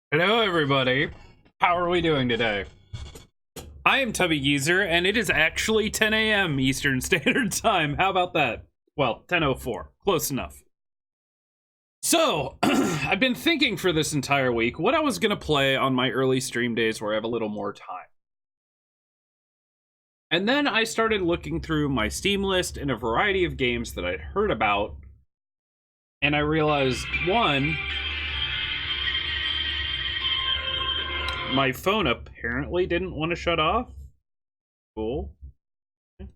Hello, everybody. How are we doing today? I am TubbyGeezer, and it is actually 10 a.m. Eastern Standard Time. How about that? Well, 10:04. Close enough. So, I've been thinking for this entire week what I was going to play on my early stream days where I have a little more time. And then I started looking through my Steam list and a variety of games that I'd heard about, and I realized, one, my phone apparently didn't want to shut off. Cool.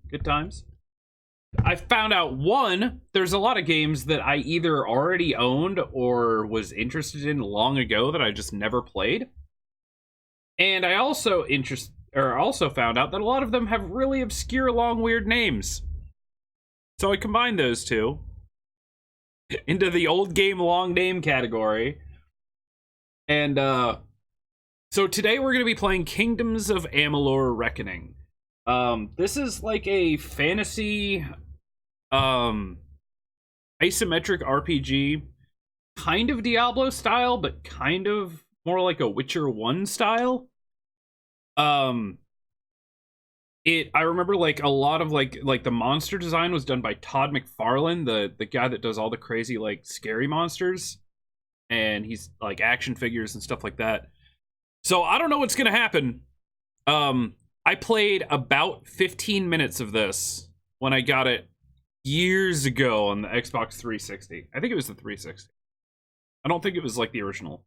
Good times. I found out, one, there's a lot of games that I either already owned or was interested in long ago that I just never played. And I also found out that a lot of them have really obscure, long, weird names. So I combined those two into the old game, long name category. And, so today we're going to be playing Kingdoms of Amalur Reckoning. This is like a fantasy, isometric RPG, kind of Diablo style, but kind of more like a Witcher 1 style. I remember like a lot of like the monster design was done by Todd McFarlane, the guy that does all the crazy like scary monsters, and he's like action figures and stuff like that. So I don't know what's gonna happen. I played about 15 minutes of this when I got it years ago on the Xbox 360. I think it was the 360. I don't think it was like the original.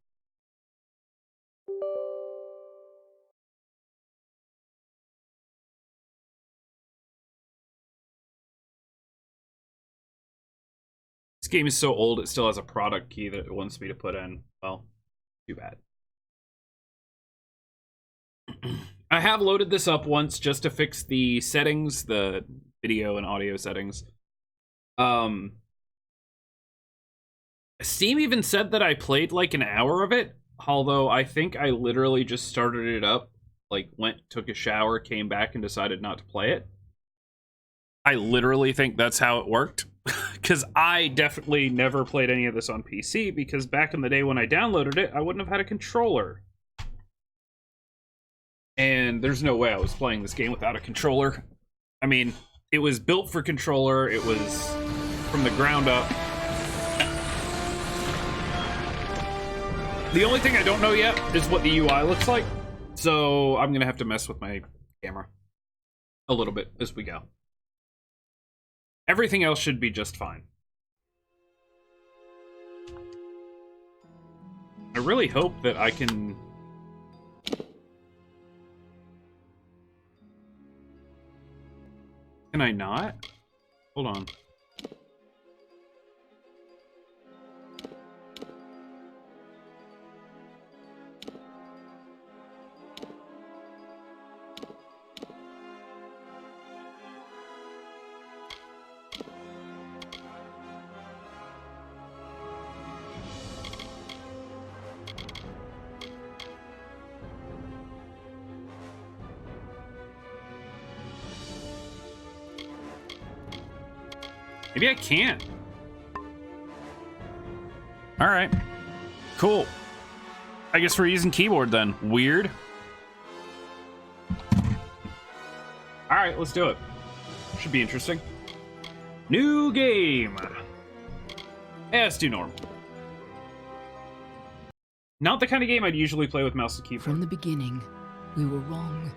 This game is so old it still has a product key that it wants me to put in. Well, too bad. I have loaded this up once just to fix the settings, the video and audio settings. Steam even said that I played like an hour of it, although I think I literally just started it up, like took a shower, came back, and decided not to play it. I literally think that's how it worked, because I definitely never played any of this on PC, because back in the day when I downloaded it, I wouldn't have had a controller. And there's no way I was playing this game without a controller. I mean, it was built for controller. It was from the ground up. The only thing I don't know yet is what the UI looks like. So I'm going to have to mess with my camera a little bit as we go. Everything else should be just fine. I really hope that I can... Can I not? Hold on. Maybe I can't. Alright. Cool. I guess we're using keyboard then. Weird. Alright, let's do it. Should be interesting. New game. Yeah, let's do normal. Not the kind of game I'd usually play with mouse and keyboard. From the beginning, we were wrong.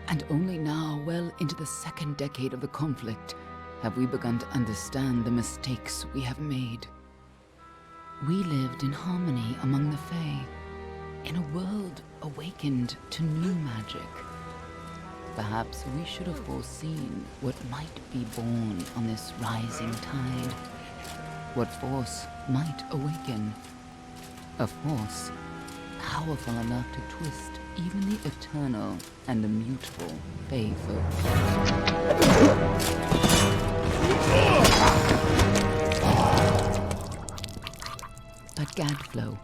And only now, well into the second decade of the conflict, have we begun to understand the mistakes we have made. We lived in harmony among the Fae, in a world awakened to new magic. Perhaps we should have foreseen what might be born on this rising tide. What force might awaken. A force powerful enough to twist even the eternal and immutable Fae folk. But Gadflow,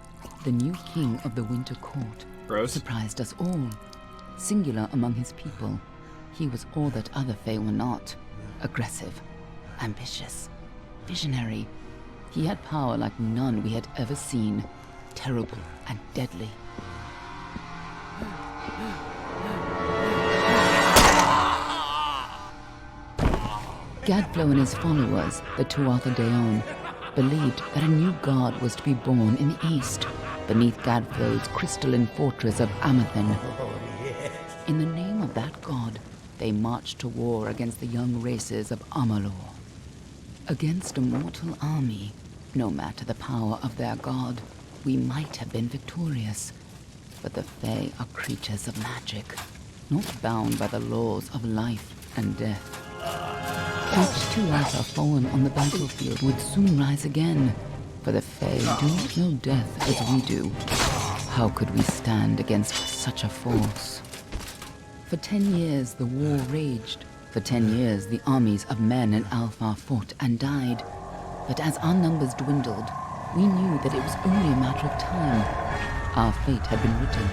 the new king of the Winter Court, surprised us all. Singular among his people, he was all that other Fae were not. Aggressive, ambitious, visionary. He had power like none we had ever seen. terrible and deadly. Gadflow and his followers, the Tuatha Deon, believed that a new god was to be born in the east, beneath Gadflow's crystalline fortress of Amathen. In the name of that god, they marched to war against the young races of Amalur. Against a mortal army, no matter the power of their god, we might have been victorious. But the Fae are creatures of magic, not bound by the laws of life and death. Each Tuatha fallen on the battlefield would soon rise again, for the Fae do not know death as we do. How could we stand against such a force? For 10 years the war raged. For 10 years the armies of Men and Alpha fought and died. But as our numbers dwindled, we knew that it was only a matter of time. Our fate had been written.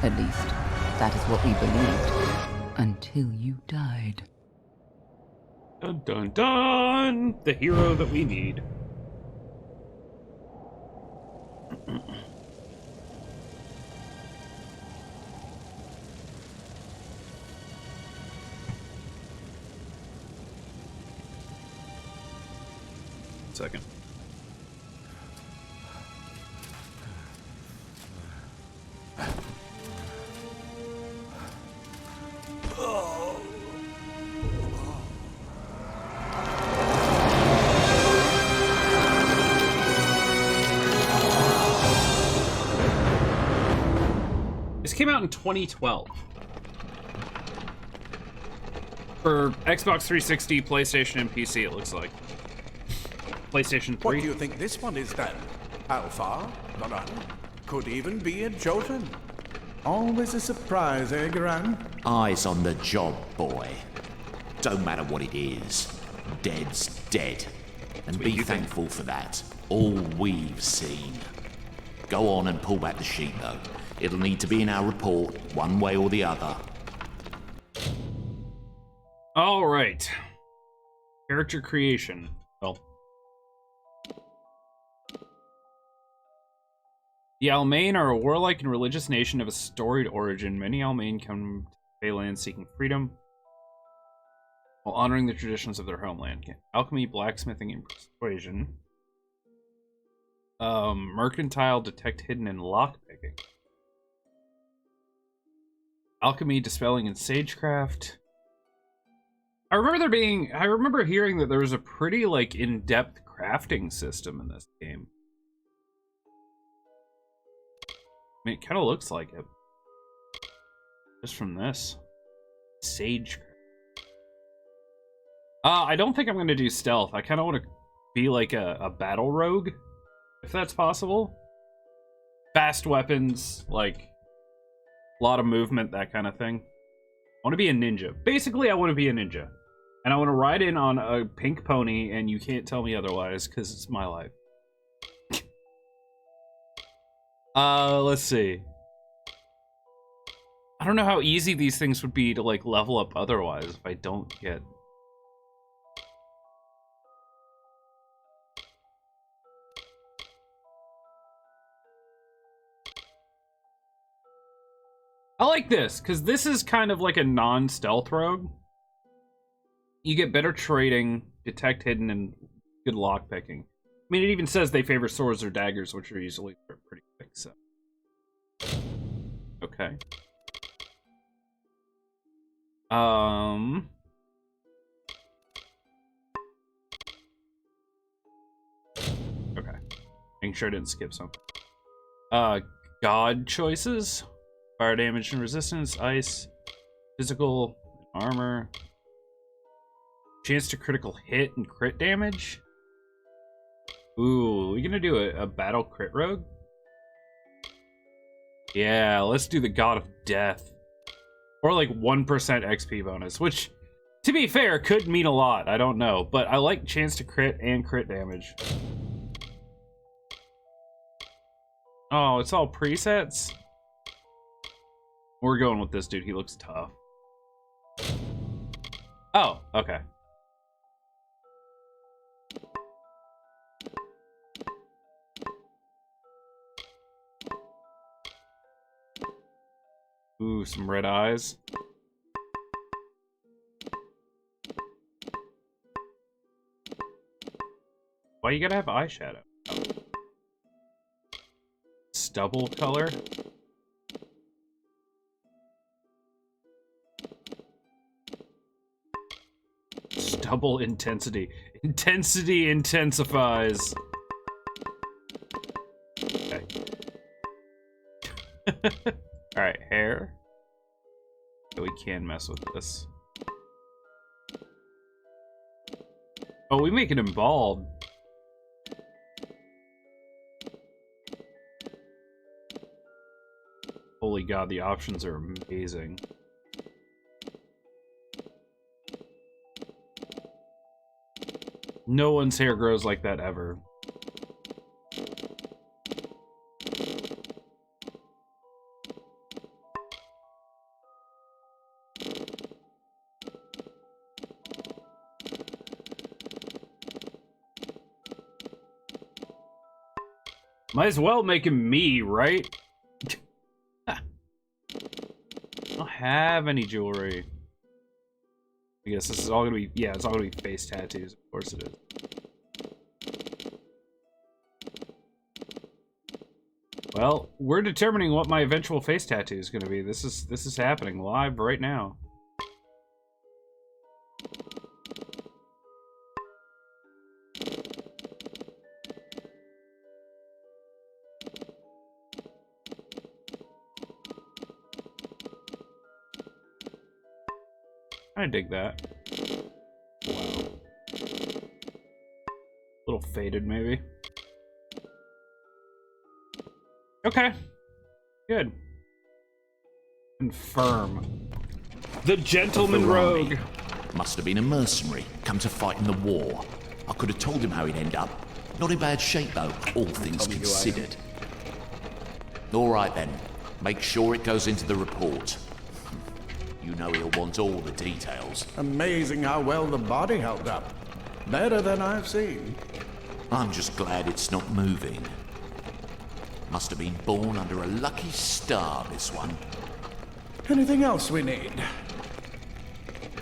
At least, that is what we believed. Until you died. Dun dun dun! The hero that we need. Second. This came out in 2012. For Xbox 360, PlayStation, and PC, it looks like. PlayStation 3. What do you think this one is then? Alpha? Garan? Could even be a Jotun. Always a surprise, eh, Garan? Eyes on the job, boy. Don't matter what it is. Dead's dead. And be thankful for that. All we've seen. Go on and pull back the sheet, though. It'll need to be in our report, one way or the other. All right. Character creation. Well. The Almain are a warlike and religious nation of a storied origin. Many Almain come to Phaeland seeking freedom while honoring the traditions of their homeland. Alchemy, blacksmithing, and persuasion. Mercantile, detect hidden, and lockpicking. Alchemy, dispelling, and sagecraft. I remember hearing that there was a pretty, like, in-depth crafting system in this game. I mean, it kind of looks like it. Just from this. Sagecraft. I don't think I'm going to do stealth. I kind of want to be like a battle rogue, if that's possible. Fast weapons, like, a lot of movement, that kind of thing. I want to be a ninja. Basically, I want to be a ninja. And I want to ride in on a pink pony, and you can't tell me otherwise, because it's my life. Let's see. I don't know how easy these things would be to, like, level up otherwise if I don't get... I like this, because this is kind of like a non-stealth rogue. You get better trading, detect hidden, and good lockpicking. I mean, it even says they favor swords or daggers, which are usually pretty quick, so... Okay. Okay. Making sure I didn't skip some. God choices. Fire damage and resistance, ice, physical, armor. Chance to critical hit and crit damage. Ooh, we gonna do a battle crit rogue? Yeah, let's do the God of Death. Or like 1% XP bonus, which, to be fair, could mean a lot. I don't know. But I like chance to crit and crit damage. Oh, it's all presets? We're going with this dude. He looks tough. Oh, okay. Ooh, some red eyes. Why you gotta have eyeshadow? Stubble color? Stubble intensity. Intensity intensifies. Okay. Alright, hair. We can mess with this. Oh, we making him bald. Holy God, the options are amazing. No one's hair grows like that ever. Might as well make him me, right? I don't have any jewelry. I guess this is all gonna be, yeah, it's all gonna be face tattoos. Of course it is. Well, we're determining what my eventual face tattoo is gonna be. This is happening live right now. I dig that. Wow. A little faded, maybe. Okay. Good. Confirm. The Gentleman Rogue. Must have been a mercenary, come to fight in the war. I could have told him how he'd end up. Not in bad shape, though, all things considered. All right, then. Make sure it goes into the report. You know he'll want all the details. Amazing how well the body held up. Better than I've seen. I'm just glad it's not moving. Must have been born under a lucky star, this one. Anything else we need?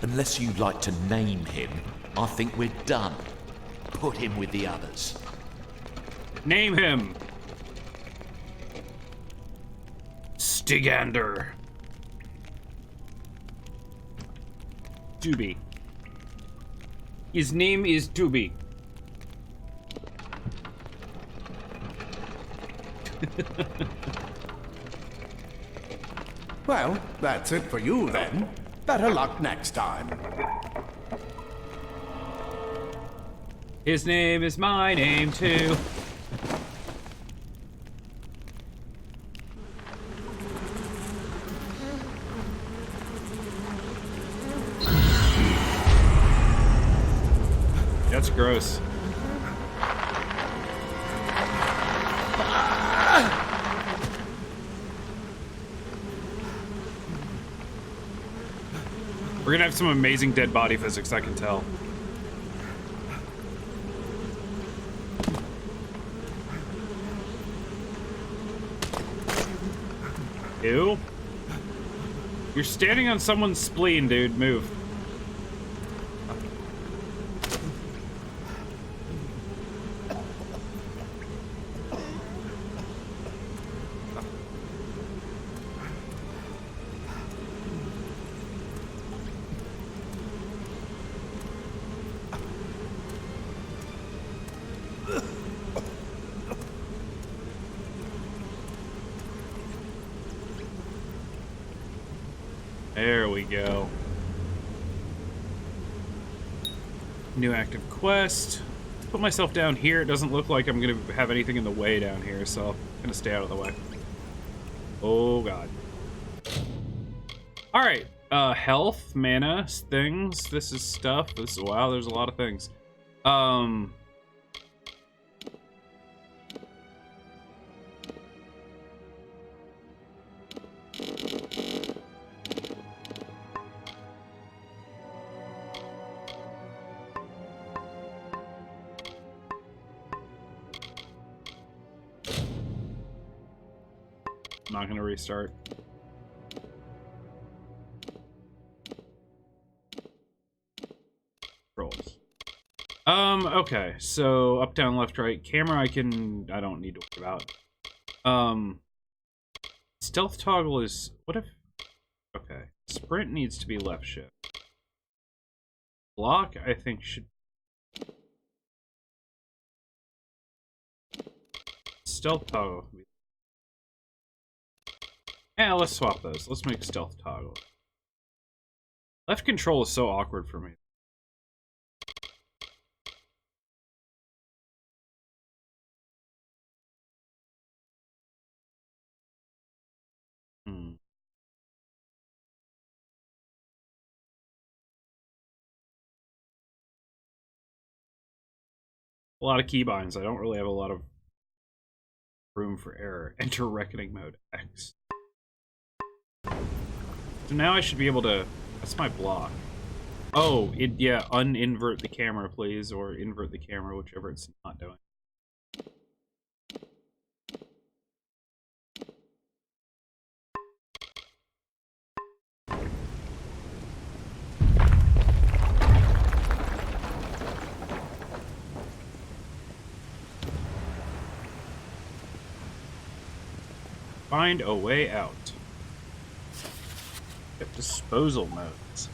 Unless you'd like to name him, I think we're done. Put him with the others. Name him. Stygander. Tubby. His name is Tubby. Well, that's it for you then. Better luck next time. His name is my name too. That's gross. We're gonna have some amazing dead body physics, I can tell. Ew. You're standing on someone's spleen, dude. Move. There we go. New active quest. Put myself down here. It doesn't look like I'm gonna have anything in the way down here, so I'm gonna stay out of the way. Oh god. Alright. Health, mana, things. This is stuff. This is, wow, there's a lot of things. I'm not gonna restart. Okay, so up, down, left, right. Camera I don't need to worry about. Stealth toggle is, what if, okay. Sprint needs to be left shift. Block, I think, should... Stealth toggle. Yeah, let's swap those. Let's make stealth toggle. Left control is so awkward for me. A lot of keybinds. I don't really have a lot of room for error. Enter reckoning mode X. So now I should be able to... That's my block. Oh, yeah, uninvert the camera, please, or invert the camera, whichever it's not doing. Find a way out. Get disposal modes.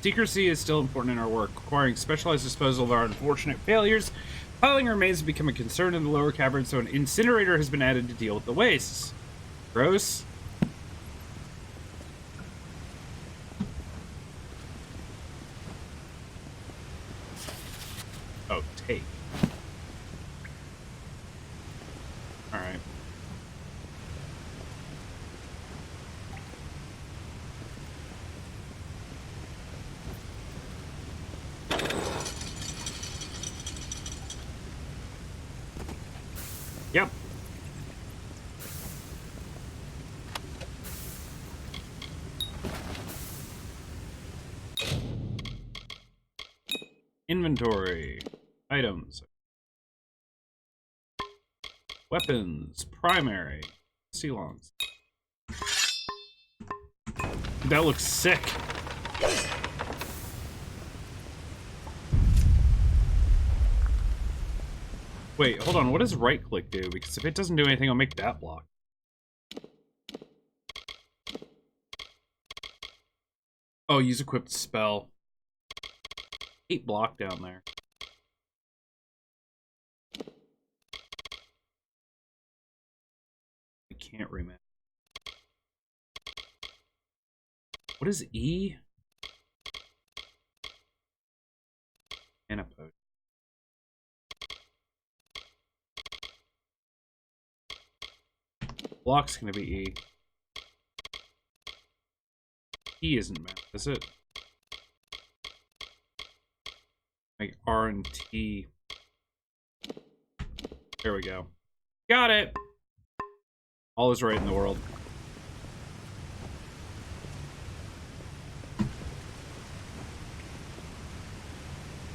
Secrecy is still important in our work, requiring specialized disposal of our unfortunate failures. Piling remains to become a concern in the lower cavern, so an incinerator has been added to deal with the wastes. Gross. Oh, take. Alright. Yep. Inventory. Items. Weapons. Primary. Ceylons. That looks sick. Wait, hold on. What does right click do? Because if it doesn't do anything, I'll make that block. Oh, use equipped spell. 8 block down there. I can't remember. What is E? Anapode. Block's gonna be E. E isn't math, is it? Like R and T. There we go. Got it! All is right in the world.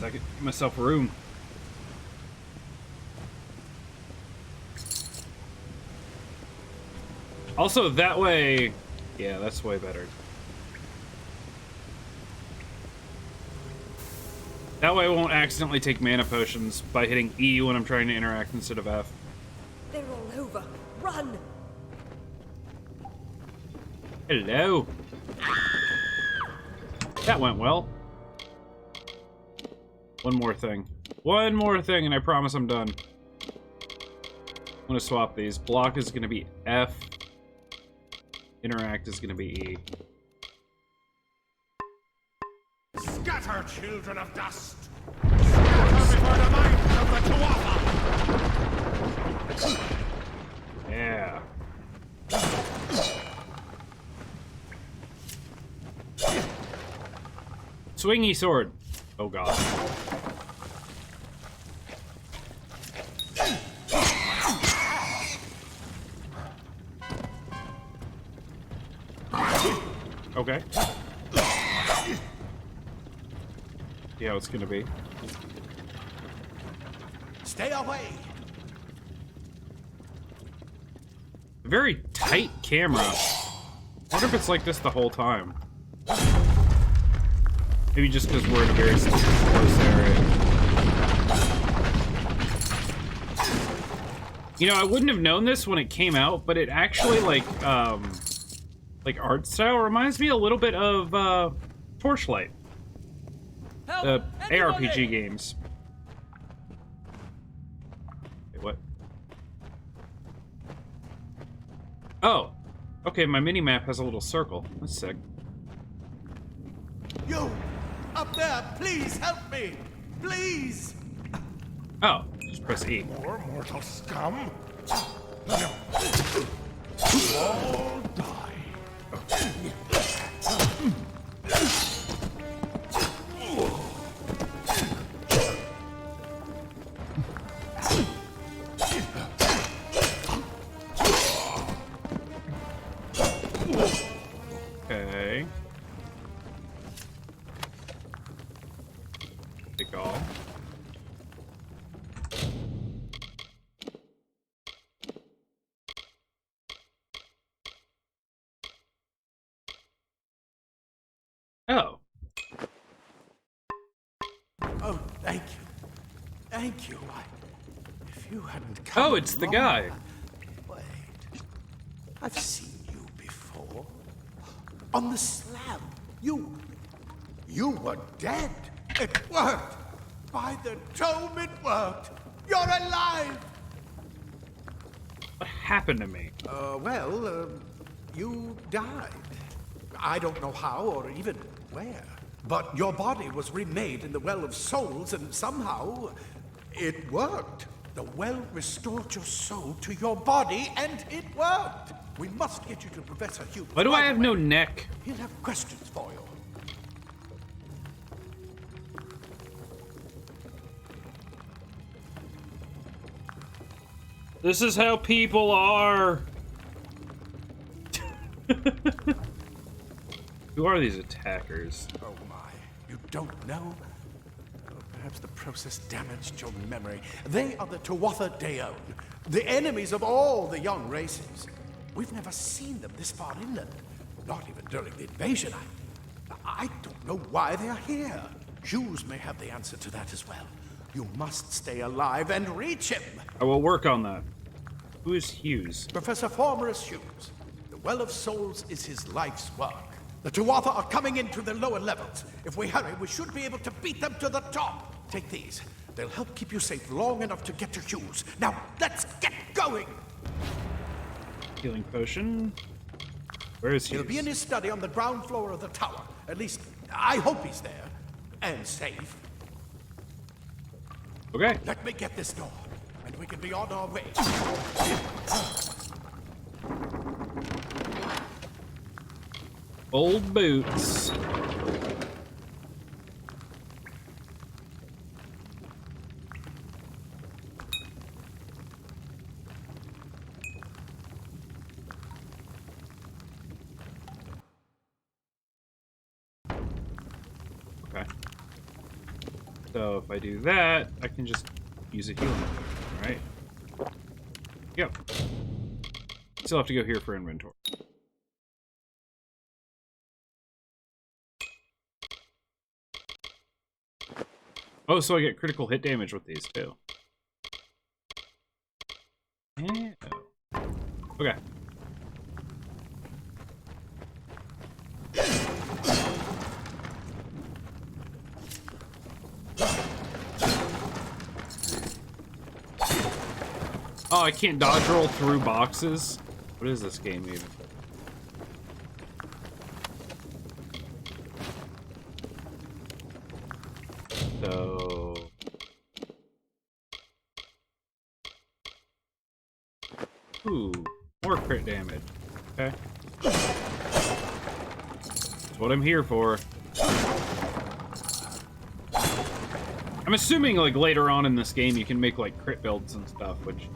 I could give myself room. Also, that way... Yeah, that's way better. That way I won't accidentally take mana potions by hitting E when I'm trying to interact instead of F. They're all over. Run! Hello. That went well. One more thing. One more thing, and I promise I'm done. I'm gonna swap these. Block is gonna be F. Interact is gonna be E. Scatter, children of dust! Scatter before the might of the Tuatha! Yeah. Swingy sword. Oh god. Okay. See how it's gonna be. Stay away! Very tight camera. I wonder if it's like this the whole time. Maybe just because we're in a very close area. You know, I wouldn't have known this when it came out, but it actually, like art style reminds me a little bit of, Torchlight. The ARPG games. Wait, what? Oh! Okay, my mini-map has a little circle. That's sick. You! Up there, please help me! Please! Oh, just press E. More mortal scum? No. All die. Okay. Take all. Oh. Oh, thank you. Thank you. If you hadn't come Oh, it's the along- guy. Wait. I've seen you before. On the slab. You were dead. It worked. By the tome, it worked. You're alive. What happened to me? You died. I don't know how or even where. But your body was remade in the Well of Souls, and somehow it worked. The well restored your soul to your body, and it worked. We must get you to Professor Hugh. Why do I have no way. neck? He'll have questions for you. This is how people are. Who are these attackers? Oh my, you don't know? Oh, perhaps the process damaged your memory. They are the Tuatha Deon, the enemies of all the young races. We've never seen them this far inland, not even during the invasion. I don't know why they are here. Hughes may have the answer to that as well. You must stay alive and reach him. I will work on that. Who is Hughes? Professor Formerus Hughes. The Well of Souls is his life's work. The Tuatha are coming into the lower levels. If we hurry, we should be able to beat them to the top. Take these. They'll help keep you safe long enough to get to Hughes. Now, let's get going! Healing potion. Where is Hughes? He'll be in his study on the ground floor of the tower. At least, I hope he's there. And safe. Okay. Let me get this door, and we can be on our way. Old boots. Okay. So if I do that, I can just use a healing potion, right? Yep. Still have to go here for inventory. Oh, so I get critical hit damage with these too. Yeah. Okay. Oh, I can't dodge roll through boxes? What is this game even? So... Ooh, more crit damage. Okay. That's what I'm here for. I'm assuming, like, later on in this game you can make, like, crit builds and stuff, which...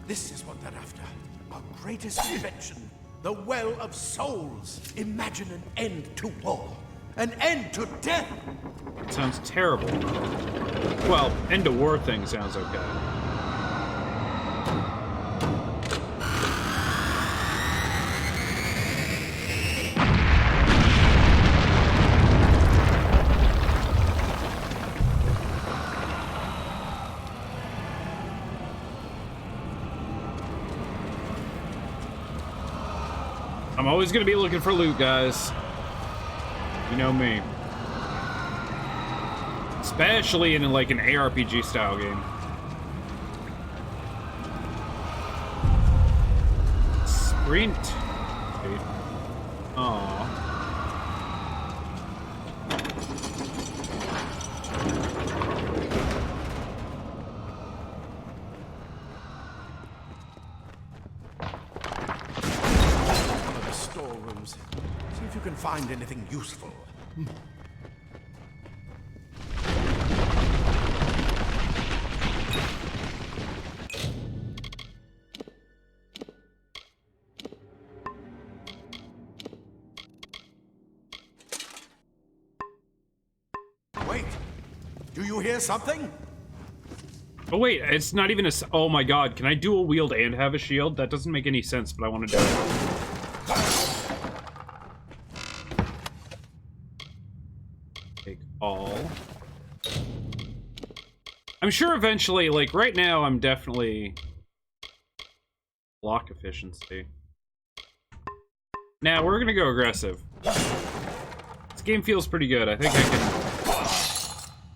This is what they're after. Our greatest invention. The Well of Souls. Imagine an end to war. An end to death. Sounds terrible. Well, end of war thing sounds okay. I'm always gonna be looking for loot, guys. You know me. Especially in like an ARPG style game. Sprint. Aww. One of the storerooms. See if you can find anything useful. Wait, do you hear something? Oh wait, it's not even a. Oh my god, can I dual wield and have a shield? That doesn't make any sense, but I want to do it. Take all. I'm sure eventually, like right now, I'm definitely block efficiency. Now we're gonna go aggressive. This game feels pretty good. I think I can.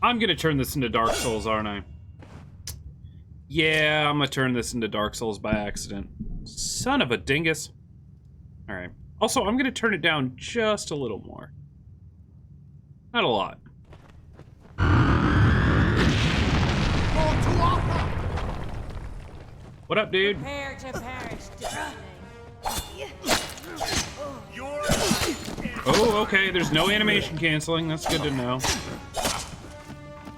I'm gonna turn this into Dark Souls, aren't I? Yeah, I'm gonna turn this into Dark Souls by accident. Son of a dingus. Alright. Also, I'm gonna turn it down just a little more. Not a lot. What up, dude? Prepare to perish, Oh, okay, there's no animation canceling. That's good to know.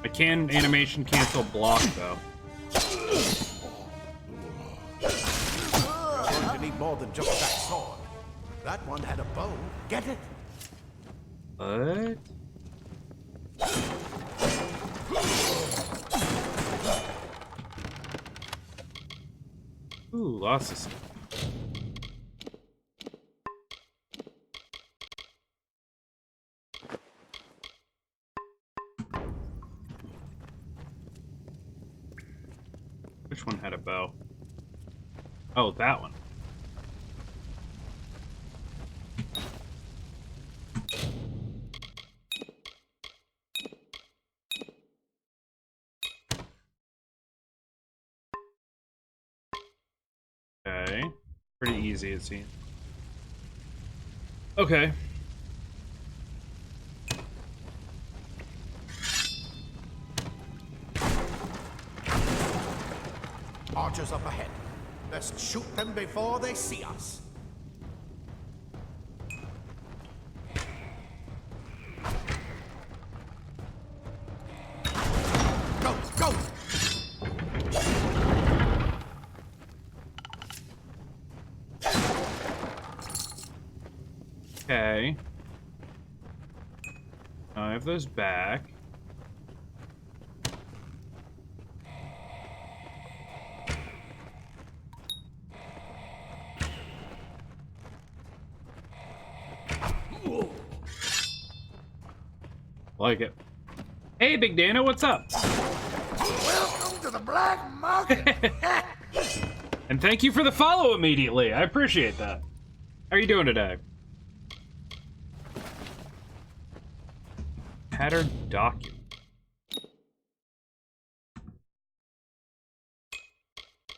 I can animation cancel block, though. You're going to need more than just that sword. That one had a bow. Get it? What? Ooh, lots of stuff. Which one had a bow? Oh, that one. Okay. Pretty easy, it seems. Okay. Archers up ahead. Let's shoot them before they see us. Go, go! Okay. I have those back. Like it. Hey, Big Dana, what's up? Welcome to the black market. And thank you for the follow immediately. I appreciate that. How are you doing today? Pattern document.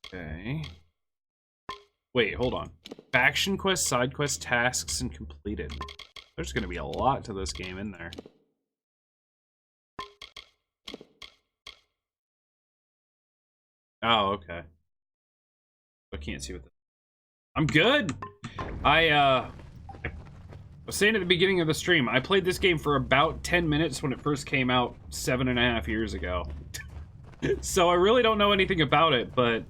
Okay. Wait, hold on. Faction quest, side quest, tasks, and completed. There's gonna be a lot to this game in there. Oh, okay. I can't see what the... I'm good! I was saying at the beginning of the stream, I played this game for about 10 minutes when it first came out 7.5 years ago. So I really don't know anything about it, but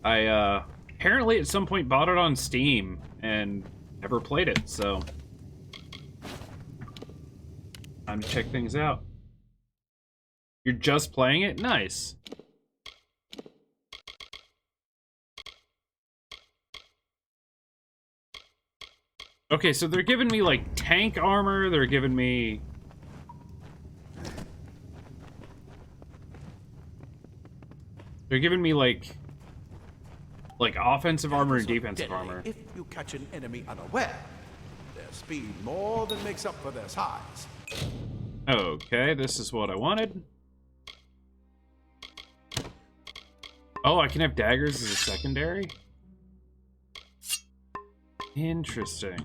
I apparently at some point bought it on Steam and never played it, so time to check things out. You're just playing it? Nice. Okay, so they're giving me, like, tank armor, they're giving me... They're giving me, like... Like offensive armor and Daggers are defensive deadly armor. If you catch an enemy unaware, their speed more than makes up for their size. Okay, this is what I wanted. Oh, I can have daggers as a secondary? Interesting.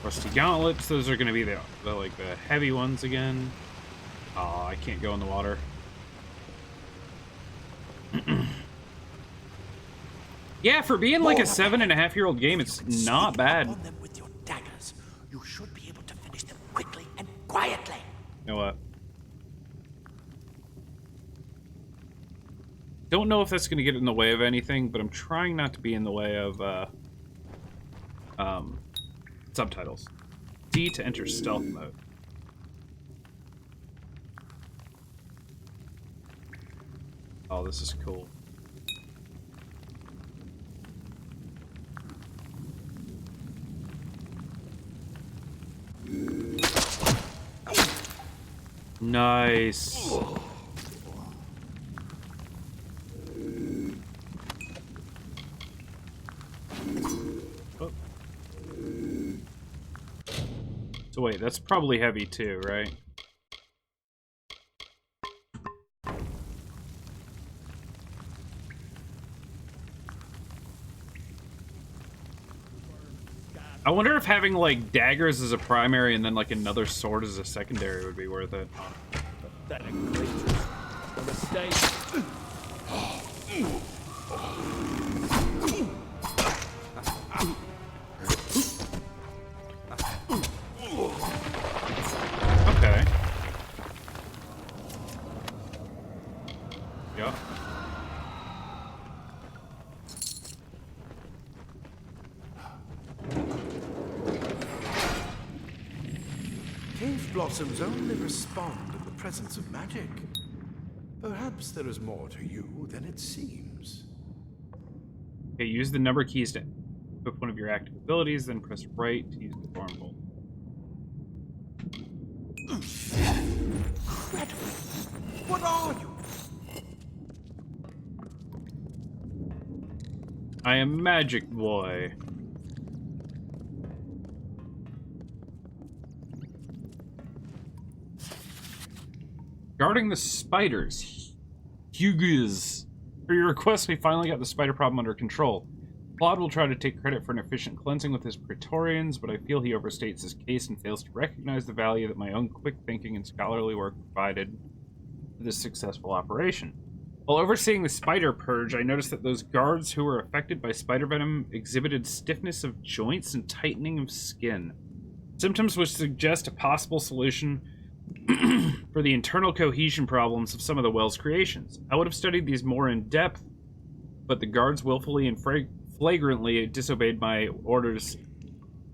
Rusty gauntlets, those are going to be the heavy ones again. Oh, I can't go in the water. Yeah, for being like a 7.5-year-old game, it's not bad. On them with your daggers. You should be able to finish them quickly and quietly. You know what? Don't know if that's going to get in the way of anything, but I'm trying not to be in the way of subtitles. D to enter stealth mode. Oh, this is cool. Nice. Oh. So wait, that's probably heavy too, right? I wonder if having like daggers as a primary and then like another sword as a secondary would be worth it. Pathetic creatures. A mistake. Okay. Yeah. Cave blossoms only respond in the presence of magic. Perhaps there is more to you than it seems. Okay, use the number keys to equip one of your active abilities, then press right to use the thorn bolt. Incredible! What are you? I am Magic Boy. Guarding the spiders. Hughes. For your request, we finally got the spider problem under control. Claude will try to take credit for an efficient cleansing with his Praetorians, but I feel he overstates his case and fails to recognize the value that my own quick thinking and scholarly work provided for this successful operation. While overseeing the spider purge, I noticed that those guards who were affected by spider venom exhibited stiffness of joints and tightening of skin. Symptoms which suggest a possible solution for the internal cohesion problems of some of the Well's creations. I would have studied these more in depth, but the guards willfully and flagrantly disobeyed my orders.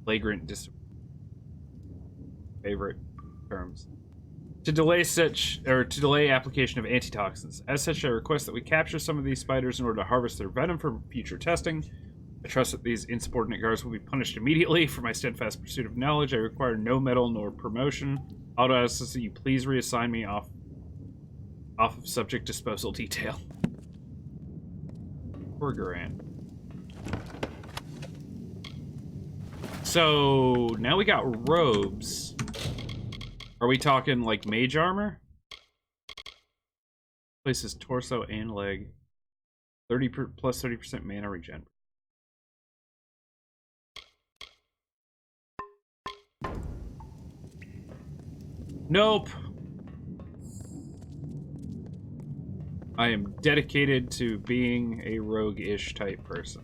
Favorite terms. To delay application of antitoxins. As such, I request that we capture some of these spiders in order to harvest their venom for future testing. I trust that these insubordinate guards will be punished immediately. For my steadfast pursuit of knowledge, I require no medal nor promotion. Auto asks that you please reassign me off of subject disposal detail. Poor Garan. So now we got robes. Are we talking like mage armor? Places torso and leg. 30% mana regen. Nope. I am dedicated to being a rogue-ish type person.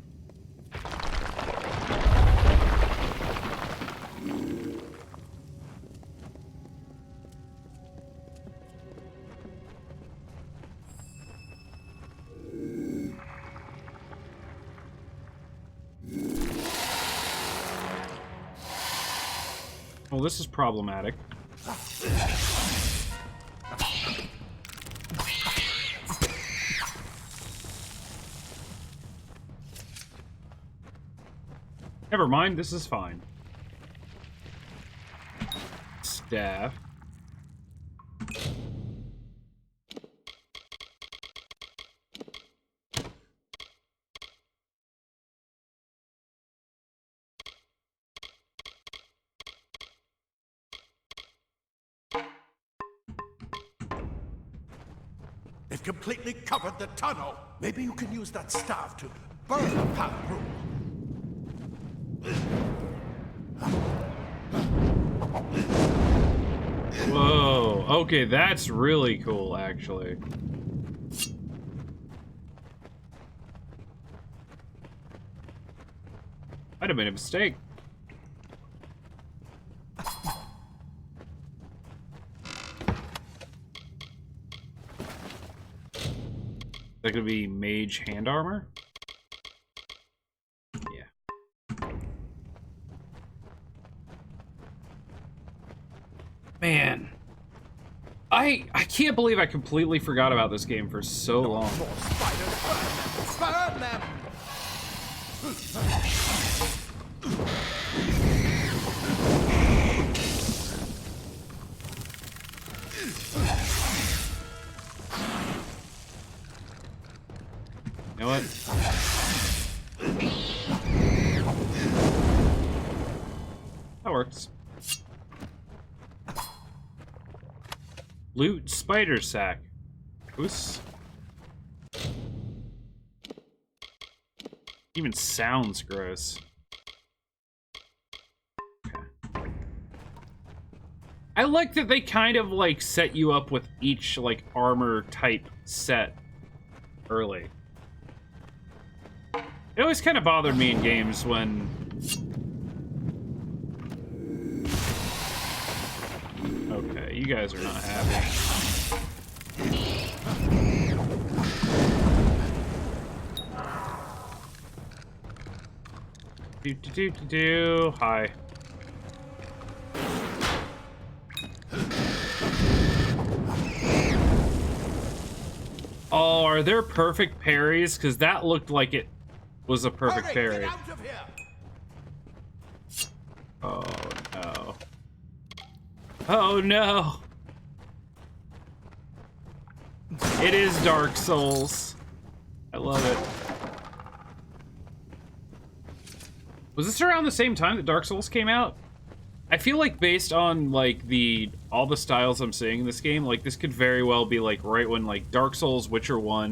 Well, this is problematic. Never mind, this is fine. staff. They've completely covered the tunnel. Maybe you can use that staff to burn the path through. Whoa. Okay, that's really cool, actually. Might have made a mistake. That could be mage hand armor? Yeah. Man. I can't believe I completely forgot about this game for so long. More spiders, burn them! Burn them! You know what? That works. Loot spider sack. Goose. Even sounds gross. Okay. I like that they kind of like set you up with each like armor type set early. It always kind of bothered me in games when... Okay, you guys are not happy. Do. Hi. Oh, are there perfect parries? Because that looked like it was a perfect parry. Get out of here. Oh no. Oh no. It is Dark Souls. I love it. Was this around the same time that Dark Souls came out? I feel like based on like all the styles I'm seeing in this game, like this could very well be like right when like Dark Souls, Witcher 1,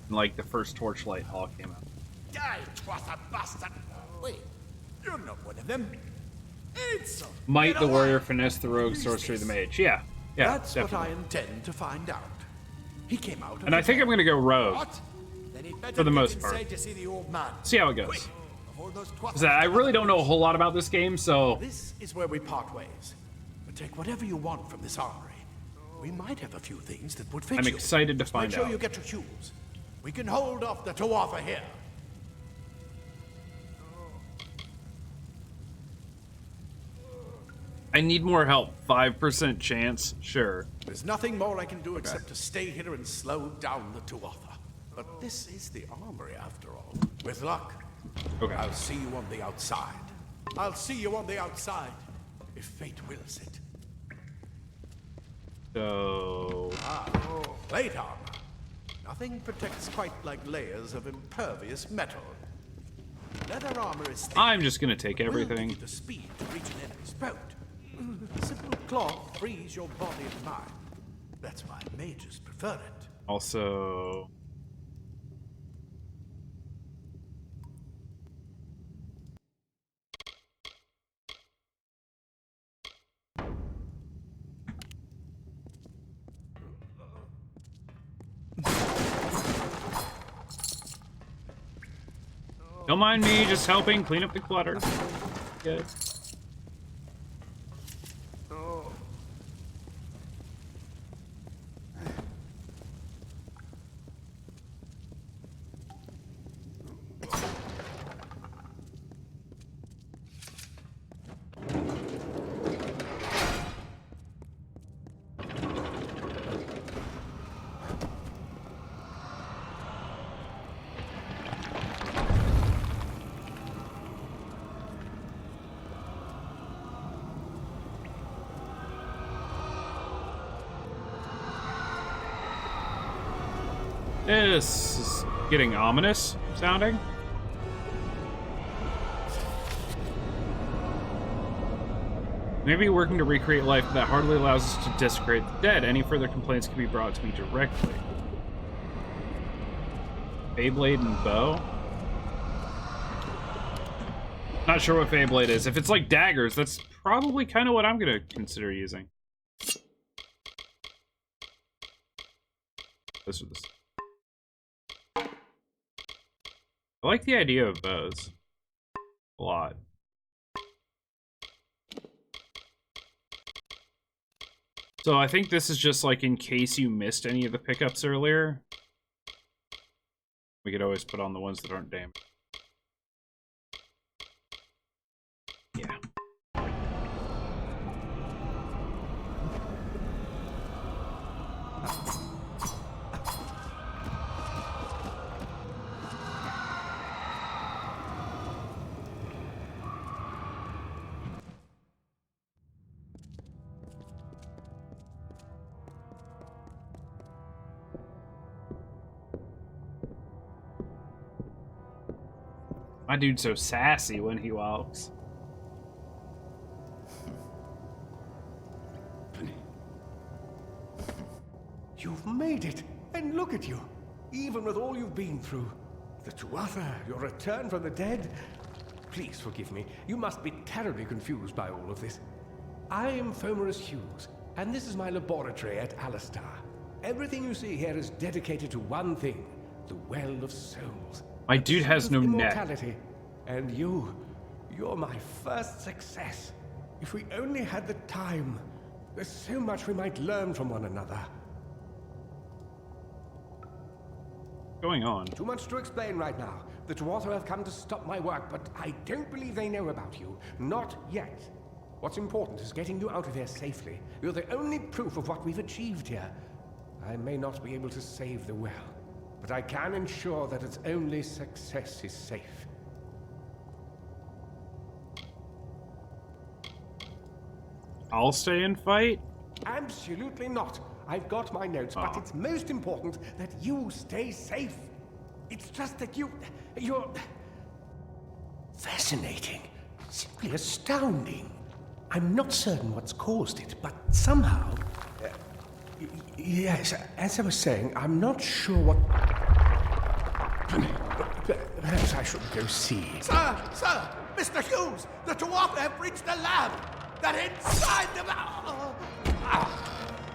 and like the first Torchlight all came out. Die, Twatha bastard! Wait, you're not one of them. It's Might the warrior finesse the rogue, sorcery the mage. Yeah, That's definitely. what I intend to find out. He came out. And I think I'm gonna go rogue. What? Then he'd better For the get most part. inside to see the old man. See how it goes. Quick, before those Twatha 'Cause I really don't know a whole lot about this game, so This is where we part ways. But take whatever you want from this armory. We might have a few things that would fit I'm you. excited to Just find make sure out. you get your shoes. We can hold off the Tuatha here. I need more help. 5% chance, sure. There's nothing more I can do except to stay here and slow down the Tuatha. But this is the armory after all. With luck, Okay. I'll see you on the outside. I'll see you on the outside, if fate wills it. So Plate armor. Nothing protects quite like layers of impervious metal. Leather armor is thick. I'm just gonna take Will give everything. you the speed to reach an enemy's throat. Simple cloth frees your body and mind. That's why mages prefer it. Also, don't mind me just helping clean up the clutter. Good. This is getting ominous sounding. Maybe working to recreate life that hardly allows us to desecrate the dead. Any further complaints can be brought to me directly. Beyblade and bow? Not sure what Beyblade is. If it's like daggers, that's probably kind of what I'm gonna consider using. This or this. I like the idea of bows a lot. So I think this is just like in case you missed any of the pickups earlier. We could always put on the ones that aren't damaged. Yeah. My dude's so sassy when he walks. You've made it, and look at you. Even with all you've been through. The Tuatha, your return from the dead. Please forgive me. You must be terribly confused by all of this. I am Fomerus Hughes, and this is my laboratory at Alistar. Everything you see here is dedicated to one thing, the Well of Souls. My dude has no neck. Immortality. And you're my first success. If we only had the time, there's so much we might learn from one another. What's going on? Too much to explain right now. The Tuatha have come to stop my work, but I don't believe they know about you. Not yet. What's important is getting you out of here safely. You're the only proof of what we've achieved here. I may not be able to save the well, but I can ensure that its only success is safe. I'll stay and fight? Absolutely not. I've got my notes, but it's most important that you stay safe. It's just that you're fascinating, simply astounding. I'm not certain what's caused it, but somehow... yes, as I was saying, I'm not sure what... Perhaps I should go see. Sir! Mr. Hughes! The Tuatha have reached the lab! They're inside the...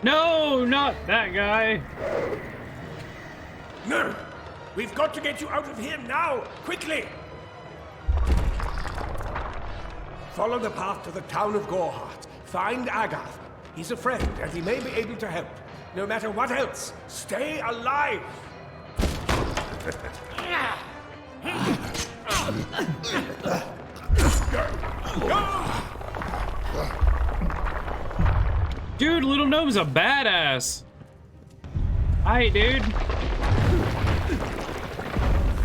No, not that guy. No! We've got to get you out of here now! Quickly! Follow the path to the town of Gorhart. Find Agath. He's a friend, and he may be able to help. No matter what else, stay alive! Dude, Little Gnome's a badass. Hi, dude.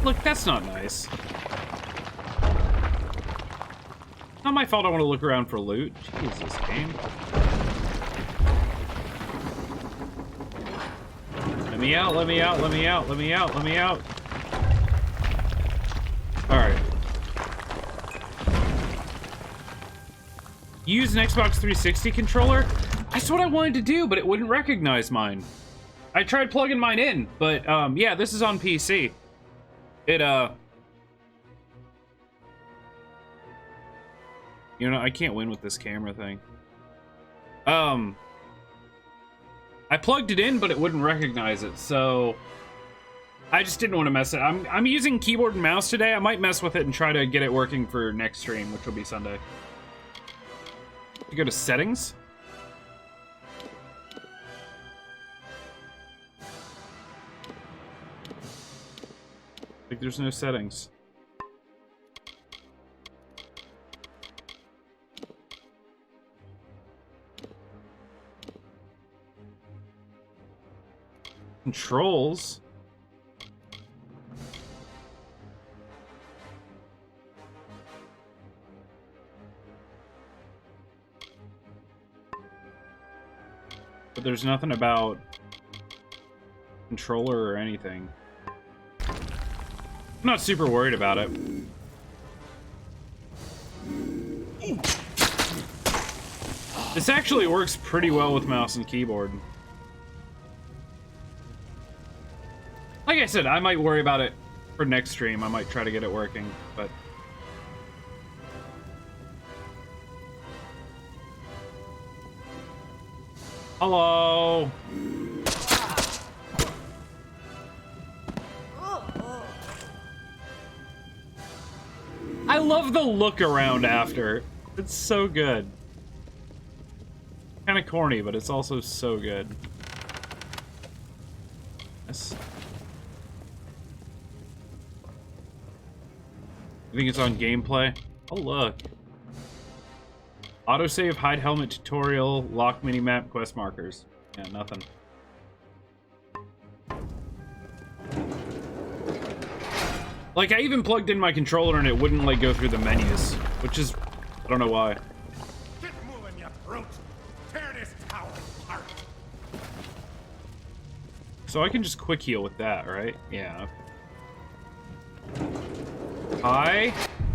Look, that's not nice. Not my fault I want to look around for loot. Jesus, game. Let me out, let me out, let me out, let me out, let me out. Alright. Use an Xbox 360 controller? That's what I wanted to do, but it wouldn't recognize mine. I tried plugging mine in, but yeah, this is on PC. It you know, I can't win with this camera thing. I plugged it in, but it wouldn't recognize it, so I just didn't want to mess it. I'm using keyboard and mouse today. I might mess with it and try to get it working for next stream, which will be Sunday. You go to settings. Like there's no settings. Controls. But there's nothing about controller or anything. I'm not super worried about it. This actually works pretty well with mouse and keyboard. Like I said, I might worry about it for next stream. I might try to get it working, but... Hello! I love the look around after. It's so good. Kind of corny, but it's also so good. Yes. You think it's on gameplay? Oh, look. Autosave, hide helmet tutorial, lock minimap, quest markers. Yeah, nothing. Like, I even plugged in my controller and it wouldn't, like, go through the menus. Which is... I don't know why. Get moving, you brute! Tear this tower apart! So I can just quick heal with that, right? Yeah. Hi?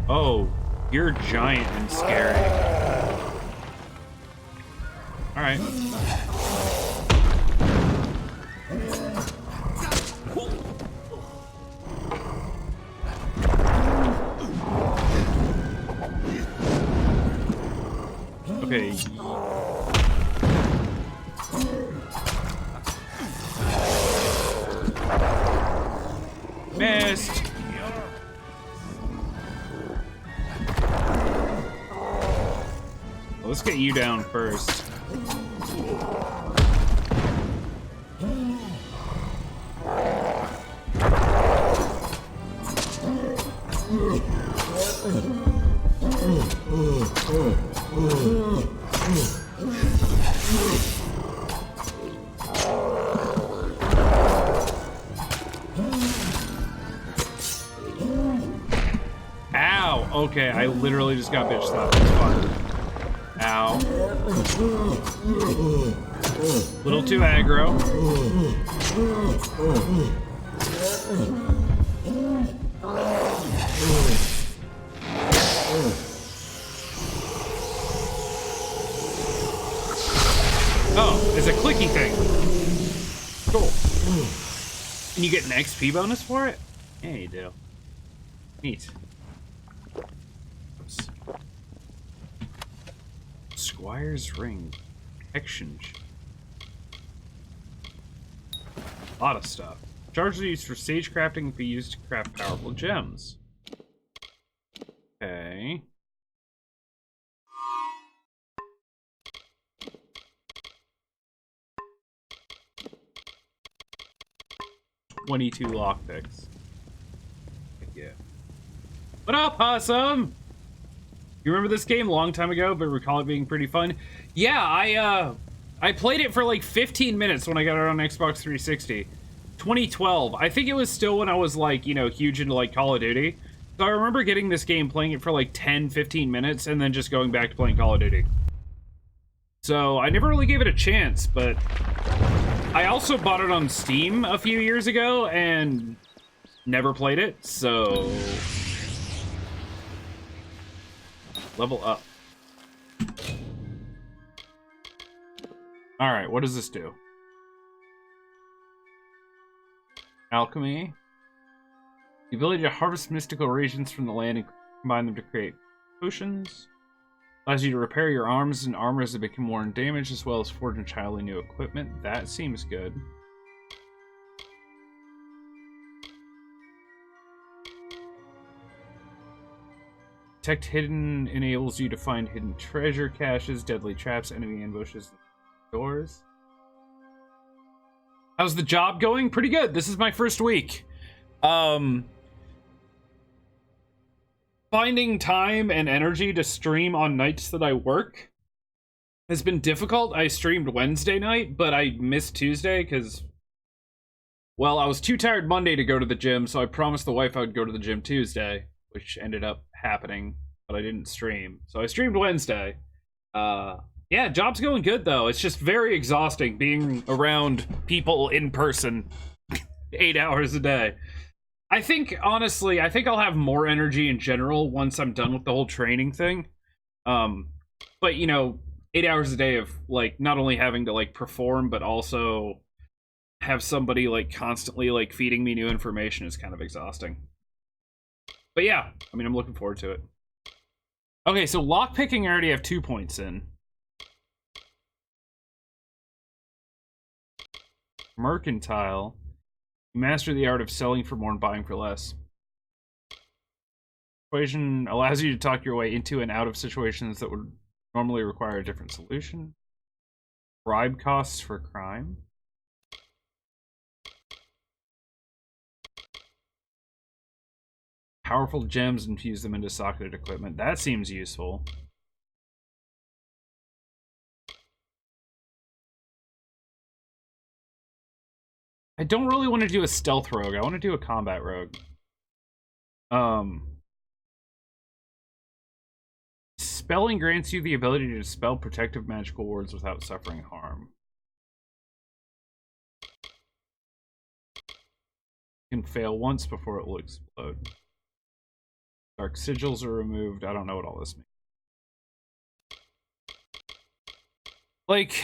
Oh, you're giant and scary. Alright. Okay. Missed. Well, let's get you down first. Ow! Okay, I literally just got bitch slapped. It's fine. Ow. Little too aggro. Oh, it's a clicky thing. Cool. And you get an XP bonus for it? Yeah, you do. Neat. Oops. Squire's Ring. Exchange. A lot of stuff. Charges are used for stage crafting and be used to craft powerful gems. Okay. $22 lockpicks. Yeah. What up, Possum? You remember this game a long time ago, but recall it being pretty fun? Yeah, I played it for like 15 minutes when I got it on Xbox 360. 2012. I think it was still when I was like, you know, huge into like Call of Duty. So I remember getting this game, playing it for like 10, 15 minutes, and then just going back to playing Call of Duty. So I never really gave it a chance, but I also bought it on Steam a few years ago and never played it, so... Level up. Alright, what does this do? Alchemy. The ability to harvest mystical reagents from the land and combine them to create potions. Allows you to repair your arms and armor as they become worn and damaged, as well as forge entirely new equipment. That seems good. Detect hidden enables you to find hidden treasure caches, deadly traps, enemy ambushes, and doors. How's the job going? Pretty good. This is my first week. Finding time and energy to stream on nights that I work has been difficult. I streamed Wednesday night, but I missed Tuesday because, well, I was too tired Monday to go to the gym, so I promised the wife I would go to the gym Tuesday, which ended up happening, but I didn't stream. So I streamed Wednesday. Yeah, job's going good, though. It's just very exhausting being around people in person 8 hours a day. I think, honestly, I think I'll have more energy in general once I'm done with the whole training thing. But, you know, 8 hours a day of, like, not only having to, like, perform, but also have somebody, like, constantly, like, feeding me new information is kind of exhausting. But yeah, I mean, I'm looking forward to it. Okay, so lockpicking I already have 2 points in. Mercantile. Master the art of selling for more and buying for less. Persuasion allows you to talk your way into and out of situations that would normally require a different solution. Bribe costs for crime. Powerful gems, infuse them into socketed equipment. That seems useful. I don't really want to do a stealth rogue. I want to do a combat rogue. Spelling grants you the ability to dispel protective magical wards without suffering harm. You can fail once before it will explode. Dark sigils are removed. I don't know what all this means. Like,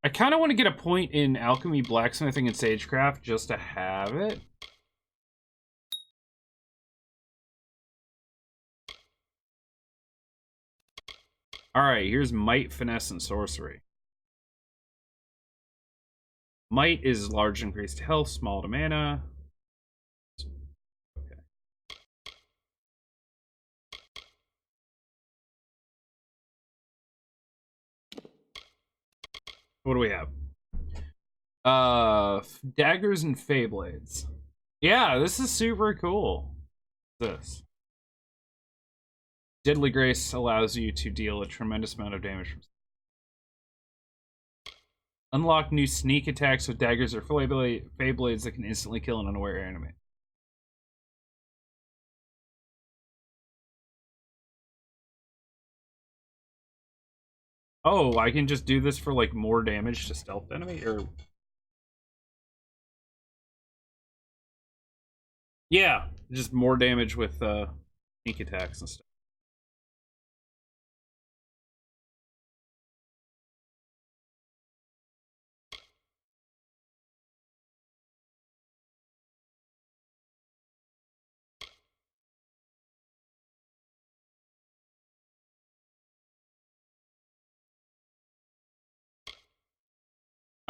I kind of want to get a point in alchemy, blacksmithing, and sagecraft just to have it. Alright, here's might, finesse, and sorcery. Might is large increased health, small to mana. Okay. What do we have? Daggers and Feyblades. Yeah, this is super cool. What's this? Deadly Grace allows you to deal a tremendous amount of damage from... Unlock new sneak attacks with daggers or Feyblades that can instantly kill an unaware enemy. Oh, I can just do this for, like, more damage to stealth enemy? Or... Yeah, just more damage with, sneak attacks and stuff.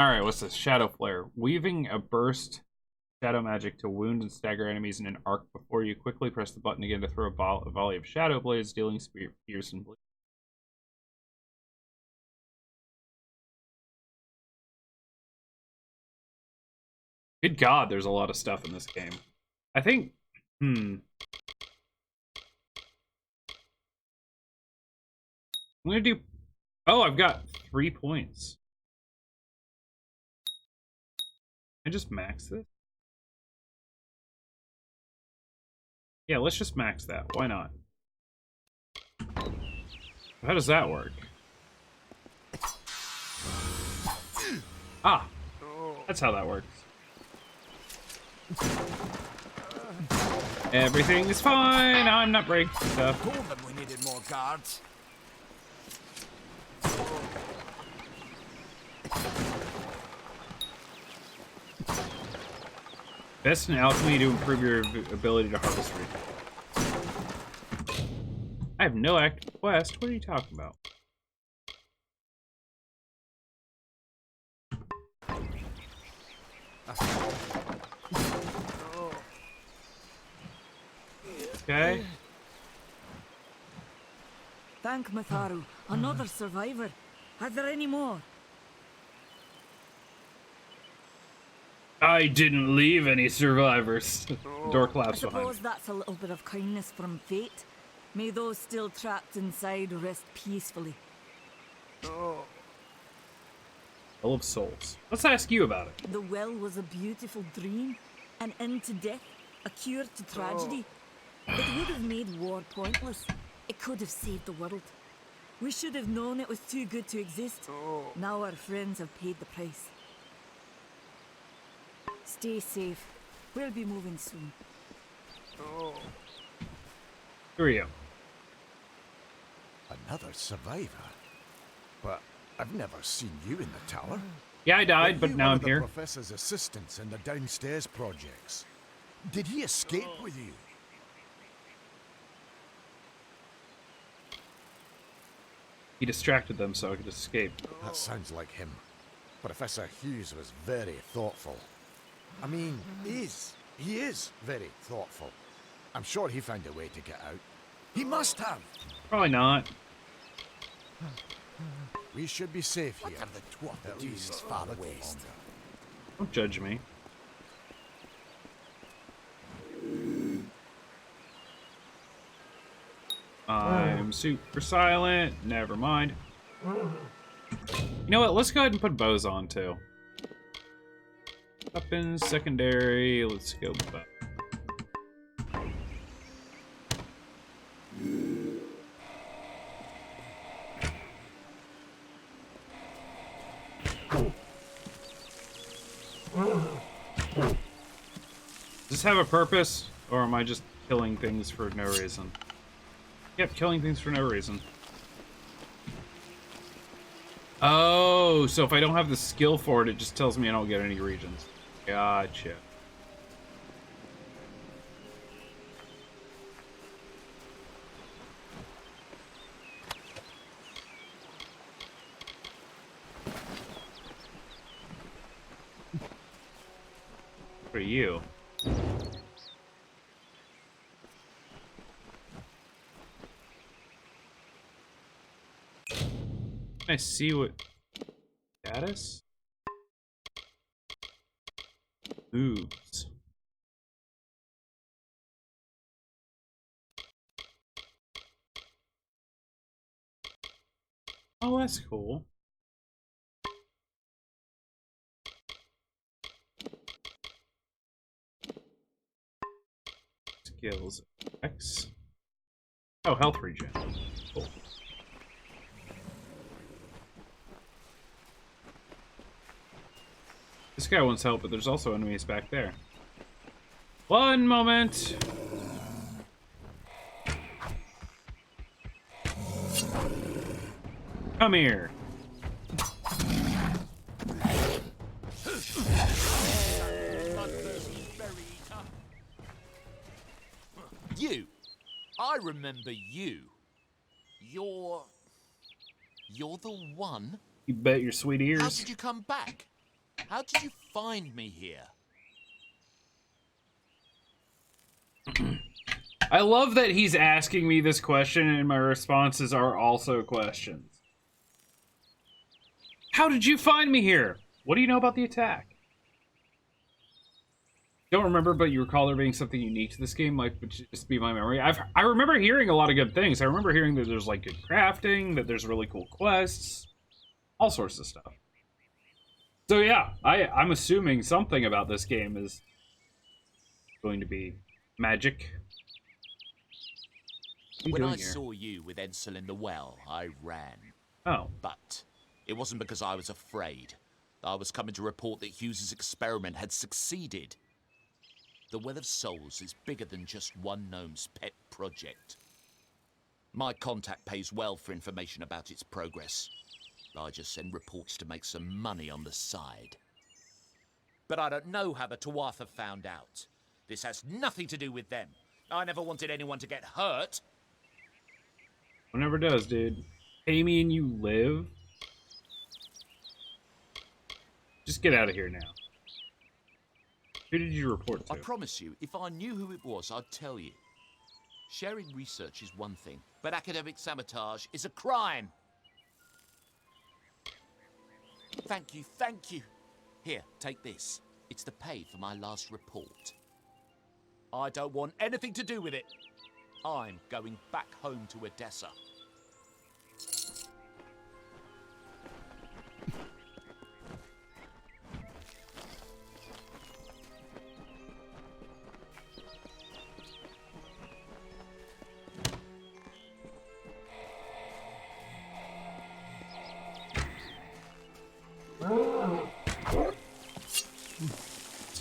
Alright, what's this? Shadow Flare. Weaving a burst shadow magic to wound and stagger enemies in an arc before you quickly press the button again to throw a volley of shadow blades, dealing pierce and bleed. Good God, there's a lot of stuff in this game. I think... I'm gonna do... Oh, I've got 3 points. Can I just max this? Yeah, let's just max that. Why not? How does that work? Ah! That's how that works. Everything is fine. I'm not breaking stuff. Told them we needed more guards. Best in alchemy to improve your ability to harvest resources. I have no active quest. What are you talking about? Okay. Thank Matharu. Another survivor. Are there any more? I didn't leave any survivors. Door I collapsed behind suppose me. that's a little bit of kindness from fate. May those still trapped inside rest peacefully. Full of souls. Let's ask you about it. The well was a beautiful dream, an end to death, a cure to tragedy. It would have made war pointless. It could have saved the world. We should have known it was too good to exist. Now our friends have paid the price. Stay safe. We'll be moving soon. Who are you? Another survivor? But I've never seen you in the tower. Yeah, I died, Were but you now one I'm of the here. professor's assistants in the downstairs projects. Did he escape with you? He distracted them so I could escape. That sounds like him. Professor Hughes was very thoughtful. I mean, he is very thoughtful. I'm sure he found a way to get out. He must have. Probably not. We should be safe here. At least far west. Don't judge me. I'm super silent. Never mind. You know what? Let's go ahead and put bows on too. Weapons, secondary. Let's go back. Does this have a purpose, or am I just killing things for no reason? Yep, killing things for no reason. Oh, so if I don't have the skill for it, it just tells me I don't get any regions. Gotcha. For you. I see what status moves. Oh, that's cool. Skills X. Oh, health regen. Cool. This guy wants help, but there's also enemies back there. One moment. Come here. You. I remember you. You're the one? You bet your sweet ears. How did you come back? How did you find me here? I love that he's asking me this question and my responses are also questions. How did you find me here? What do you know about the attack? Don't remember, but you recall there being something unique to this game, like, would just be my memory. I remember hearing a lot of good things. I remember hearing that there's, like, good crafting, that there's really cool quests, all sorts of stuff. So yeah, I'm assuming something about this game is going to be magic. When I saw you with Edsel in the well, I ran. Oh. But it wasn't because I was afraid. I was coming to report that Hughes's experiment had succeeded. The Well of Souls is bigger than just one gnome's pet project. My contact pays well for information about its progress. I just send reports to make some money on the side. But I don't know how the Tuatha found out. This has nothing to do with them. I never wanted anyone to get hurt. Whatever does, dude. Pay me and you live? Just get out of here now. Who did you report to? I promise you, if I knew who it was, I'd tell you. Sharing research is one thing, but academic sabotage is a crime. Thank you, thank you. Here, take this. It's the pay for my last report. I don't want anything to do with it. I'm going back home to Odessa.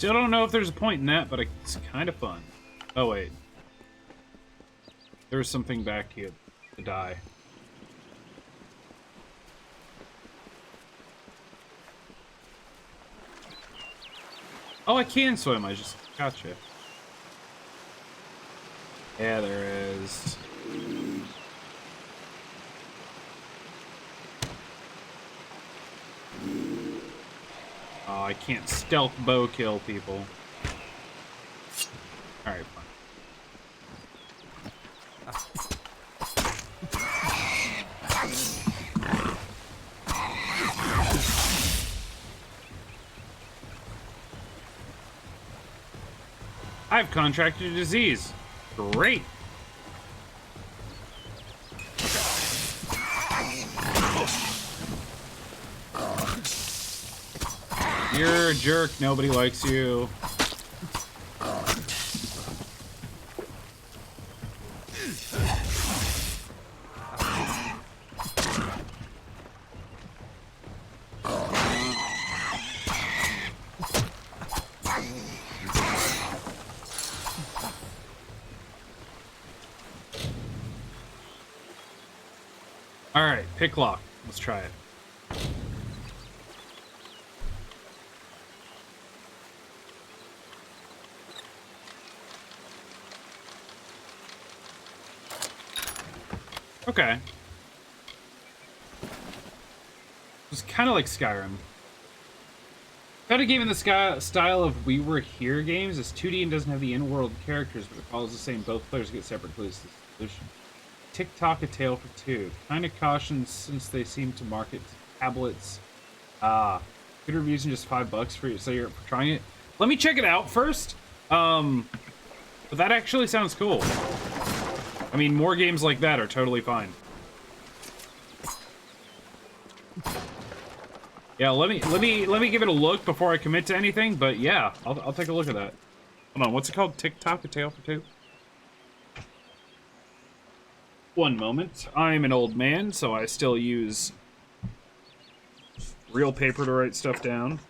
Still don't know if there's a point in that, but it's kind of fun. Oh, wait. There's something back here to die. Oh, I can swim. I just gotcha. Yeah, there is. Oh, I can't stealth bow kill people. Alright, fine. I've contracted a disease. Great. You're a jerk. Nobody likes you. All right, pick lock. Let's try it. Okay. It's kind of like Skyrim. Found a game in the style of We Were Here games. It's 2D and doesn't have the in-world characters, but it follows the same. Both players get separate clues to the solution. TikTok, A Tale for Two. Kind of caution since they seem to market tablets. Good reviews and just $5 for you. So you're trying it. Let me check it out first. But that actually sounds cool. I mean, more games like that are totally fine. Yeah, let me give it a look before I commit to anything. But yeah, I'll take a look at that. Hold on, what's it called? TikTok, A Tale for Two. One moment. I'm an old man, so I still use real paper to write stuff down.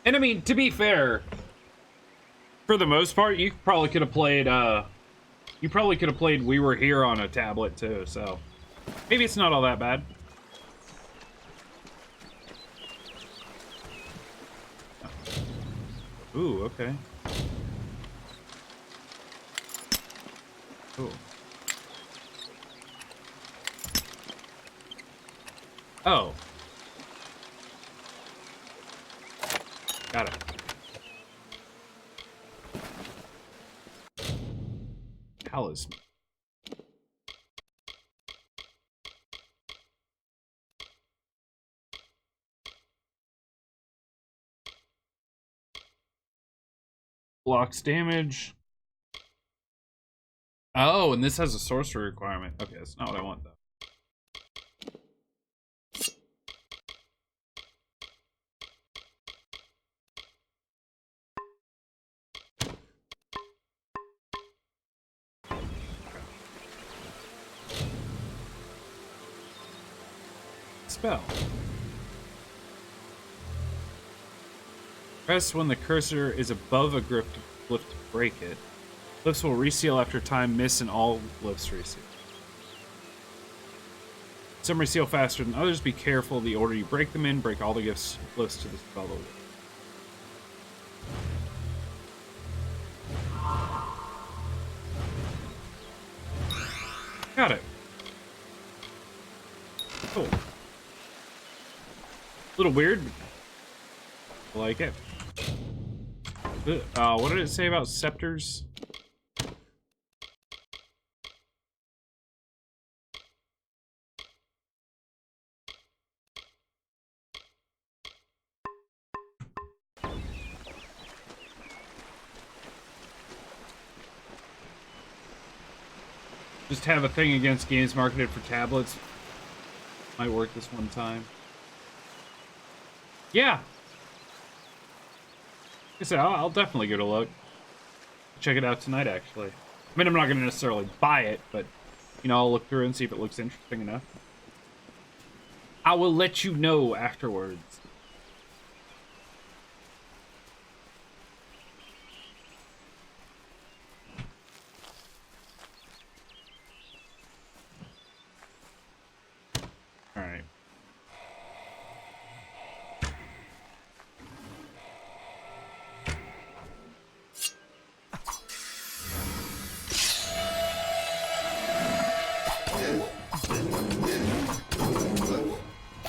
And I mean, to be fair, for the most part, you probably could have played We Were Here on a tablet too, so maybe it's not all that bad. Ooh, okay. Cool. Oh. Got it. Talisman. Blocks damage. Oh, and this has a sorcery requirement. Okay, that's not what I want, though. Spell. Press when the cursor is above a glyph to break it. Glyphs will reseal after time miss and all glyphs reseal. Some reseal faster than others. Be careful of the order you break them in. Break all the glyphs to the spell. Got it. Cool. A little weird. I like it. What did it say about scepters? Just have a thing against games marketed for tablets. Might work this one time. Yeah. Like I said, I'll definitely give it a look. Check it out tonight, actually. I mean, I'm not going to necessarily buy it, but, you know, I'll look through and see if it looks interesting enough. I will let you know afterwards. All right.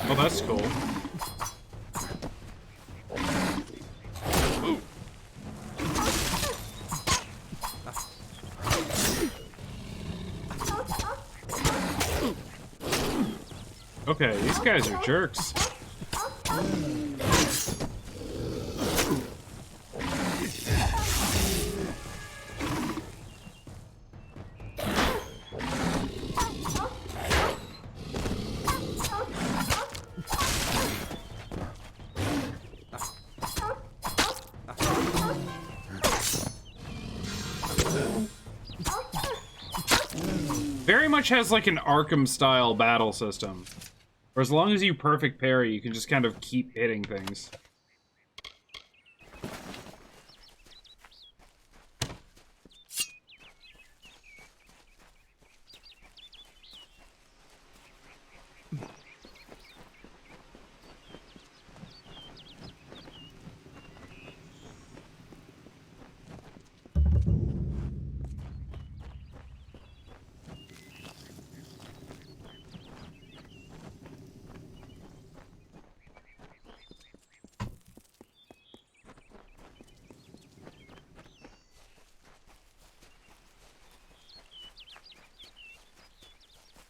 Oh, that's cool. Okay, these guys are jerks. Very much has like an Arkham style battle system. Where as long as you perfect parry, you can just kind of keep hitting things.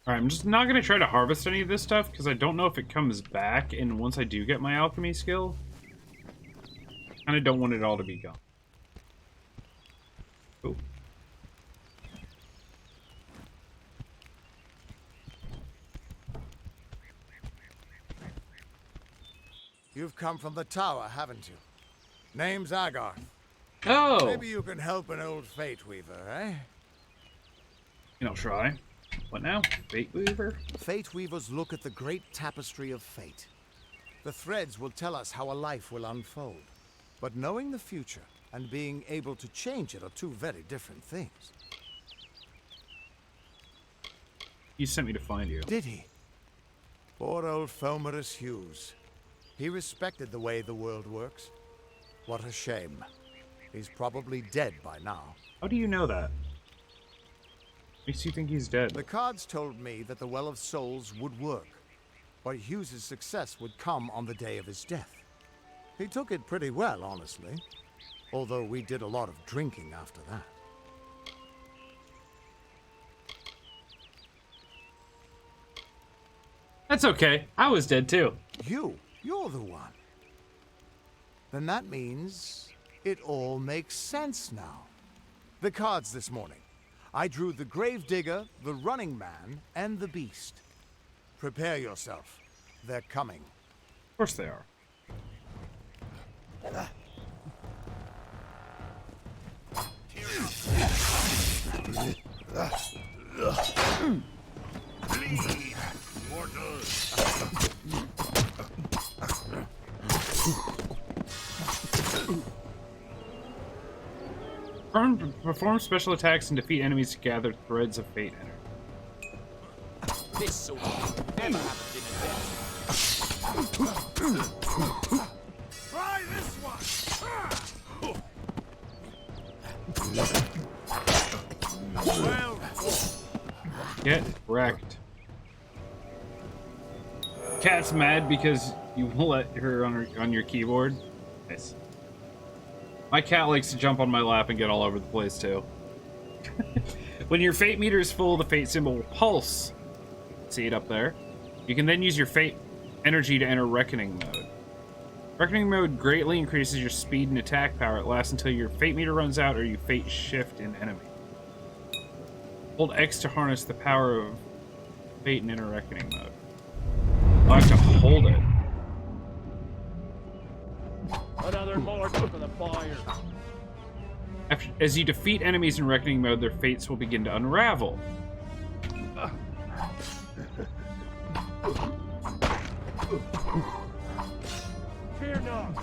Alright, I'm just not going to try to harvest any of this stuff, because I don't know if it comes back, and once I do get my alchemy skill, I kind of don't want it all to be gone. Cool. You've come from the tower, haven't you? Name's Agarth. Oh! Maybe you can help an old Fate Weaver, eh? You know, try. What now? Fate Weaver? Fate Weavers look at the great tapestry of fate. The threads will tell us how a life will unfold. But knowing the future and being able to change it are two very different things. He sent me to find you. Did he? Poor old Fomerus Hughes. He respected the way the world works. What a shame. He's probably dead by now. How do you know that? Makes you think he's dead. The cards told me that the Well of Souls would work, but Hughes' success would come on the day of his death. He took it pretty well, honestly, although we did a lot of drinking after that. That's okay. I was dead too. You're the one. Then that means it all makes sense now. The cards this morning. I drew the Gravedigger, the Running Man, and the Beast. Prepare yourself. They're coming. Of course they are. Perform special attacks and defeat enemies to gather threads of fate energy. This sort of thing never happens in adventure. Try this one! Well, Get wrecked. Cat's mad because you won't let her on your keyboard. Nice. My cat likes to jump on my lap and get all over the place too. When your fate meter is full, the fate symbol will pulse. See it up there? You can then use your fate energy to enter Reckoning mode. Reckoning mode greatly increases your speed and attack power. It lasts until your fate meter runs out or you fate shift an enemy. Hold X to harness the power of fate and enter Reckoning mode. I have to hold it. Another mark for the fire. As you defeat enemies in Reckoning mode, their fates will begin to unravel. Fear not.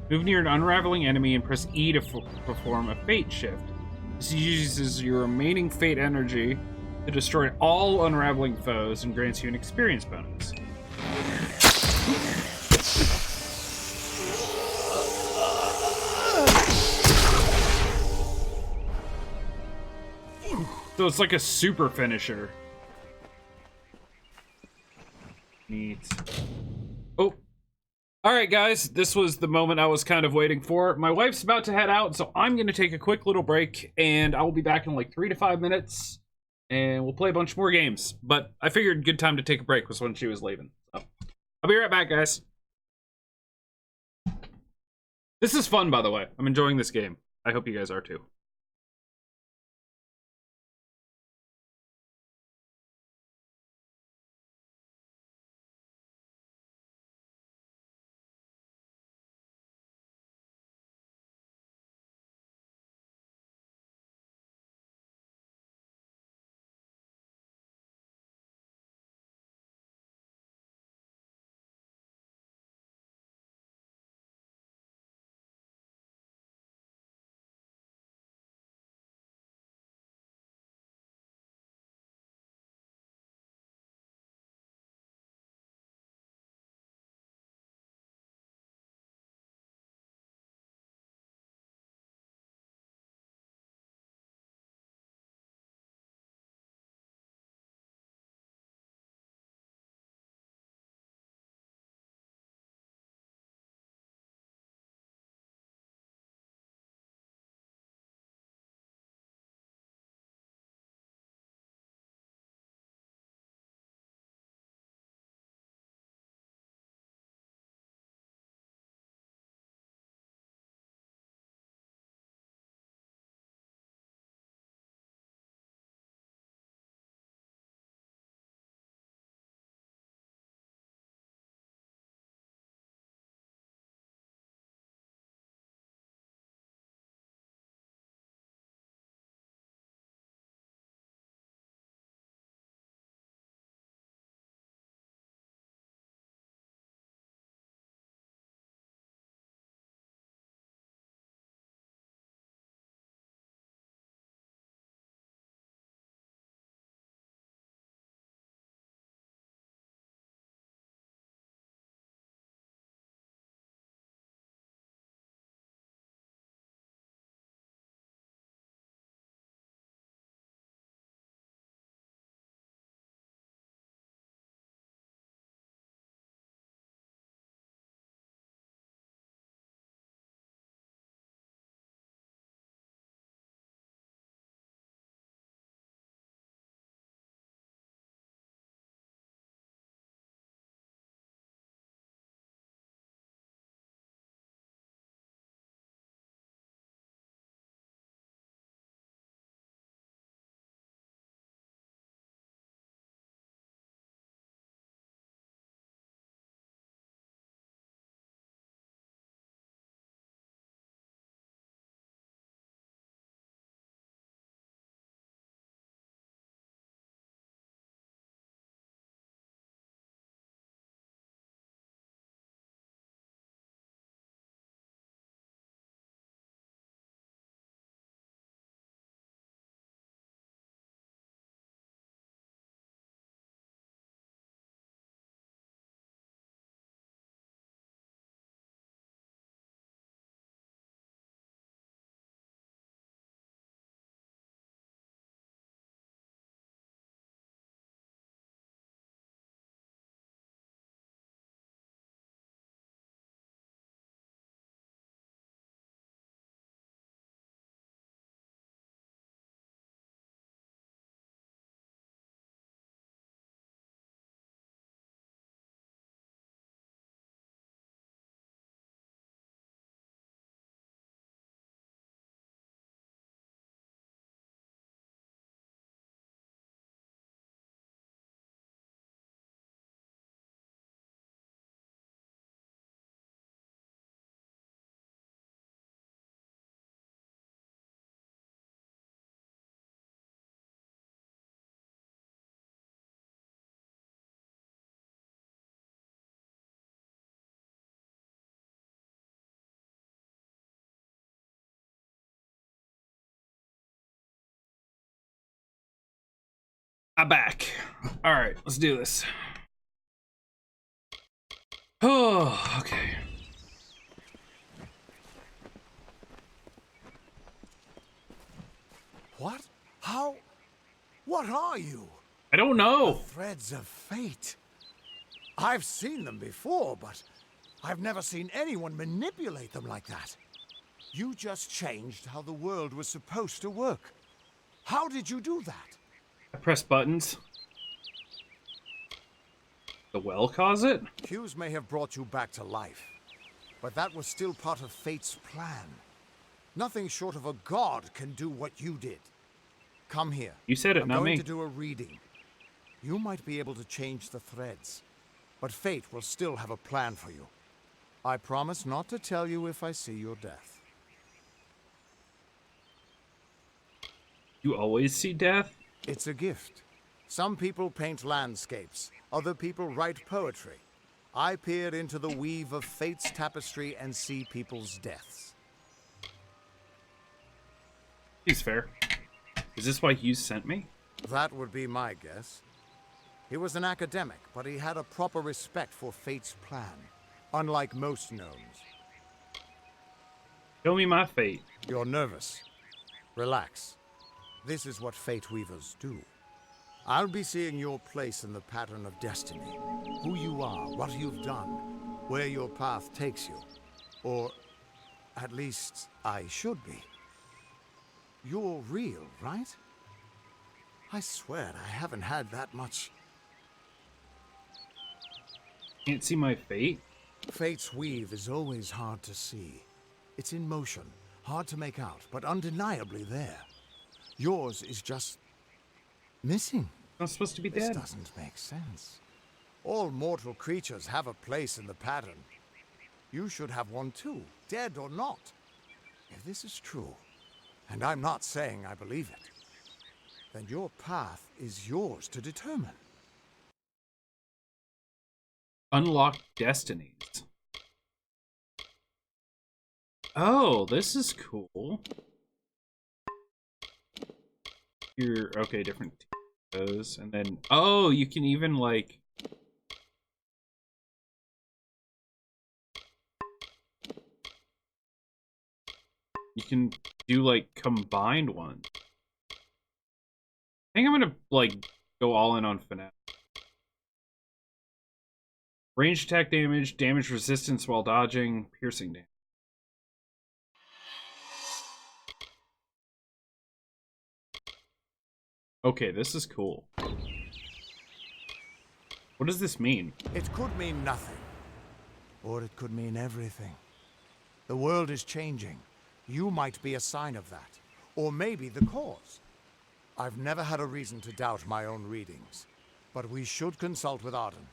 Move near an unraveling enemy and press E to perform a fate shift. This uses your remaining fate energy to destroy all unraveling foes and grants you an experience bonus. So it's like a super finisher. Neat. Oh. Alright, guys. This was the moment I was kind of waiting for. My wife's about to head out, so I'm going to take a quick little break, and I will be back in like 3 to 5 minutes, and we'll play a bunch more games. But I figured good time to take a break was when she was leaving. So I'll be right back, guys. This is fun, by the way. I'm enjoying this game. I hope you guys are too. back. All right, let's do this. Oh, okay. What? How? What are you? I don't know. Threads of fate. I've seen them before, but I've never seen anyone manipulate them like that. You just changed how the world was supposed to work. How did you do that? I press buttons. The well cause it? Hughes may have brought you back to life, but that was still part of fate's plan. Nothing short of a god can do what you did. Come here. You said it, I'm not going me. to do a reading. You might be able to change the threads, but fate will still have a plan for you. I promise not to tell you if I see your death. You always see death? It's a gift. Some people paint landscapes, other people write poetry. I peer into the weave of fate's tapestry and see people's deaths. He's fair. Is this why Hughes sent me? That would be my guess. He was an academic, but he had a proper respect for fate's plan, unlike most gnomes. Show me my fate. You're nervous. Relax. This is what fate weavers do. I'll be seeing your place in the pattern of destiny. Who you are, what you've done, where your path takes you. Or, at least, I should be. You're real, right? I swear I haven't had that much. Can't see my fate? Fate's weave is always hard to see. It's in motion, hard to make out, but undeniably there. Yours is just missing. I'm supposed to be This dead. doesn't make sense. All mortal creatures have a place in the pattern. You should have one too, dead or not. If this is true, and I'm not saying I believe it, then your path is yours to determine. Unlock destinies. Oh, this is cool. You're okay, different those, and then oh, you can even like you can do like combined ones. I think I'm gonna like go all in on finesse. Range attack damage, damage resistance while dodging, piercing damage. Okay, this is cool. What does this mean? It could mean nothing, or it could mean everything. The world is changing. You might be a sign of that, or maybe the cause. I've never had a reason to doubt my own readings, but we should consult with Arden.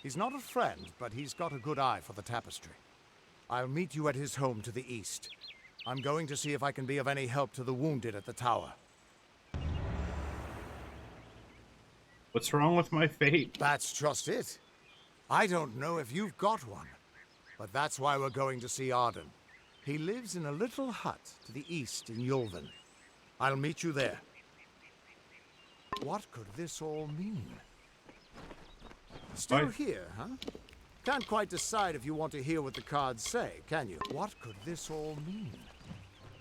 He's not a friend, but he's got a good eye for the tapestry. I'll meet you at his home to the east. I'm going to see if I can be of any help to the wounded at the tower. What's wrong with my fate? That's just it. I don't know if you've got one, but that's why we're going to see Arden. He lives in a little hut to the east in Yulven. I'll meet you there. What could this all mean? Still here, huh? Can't quite decide if you want to hear what the cards say, can you? What could this all mean?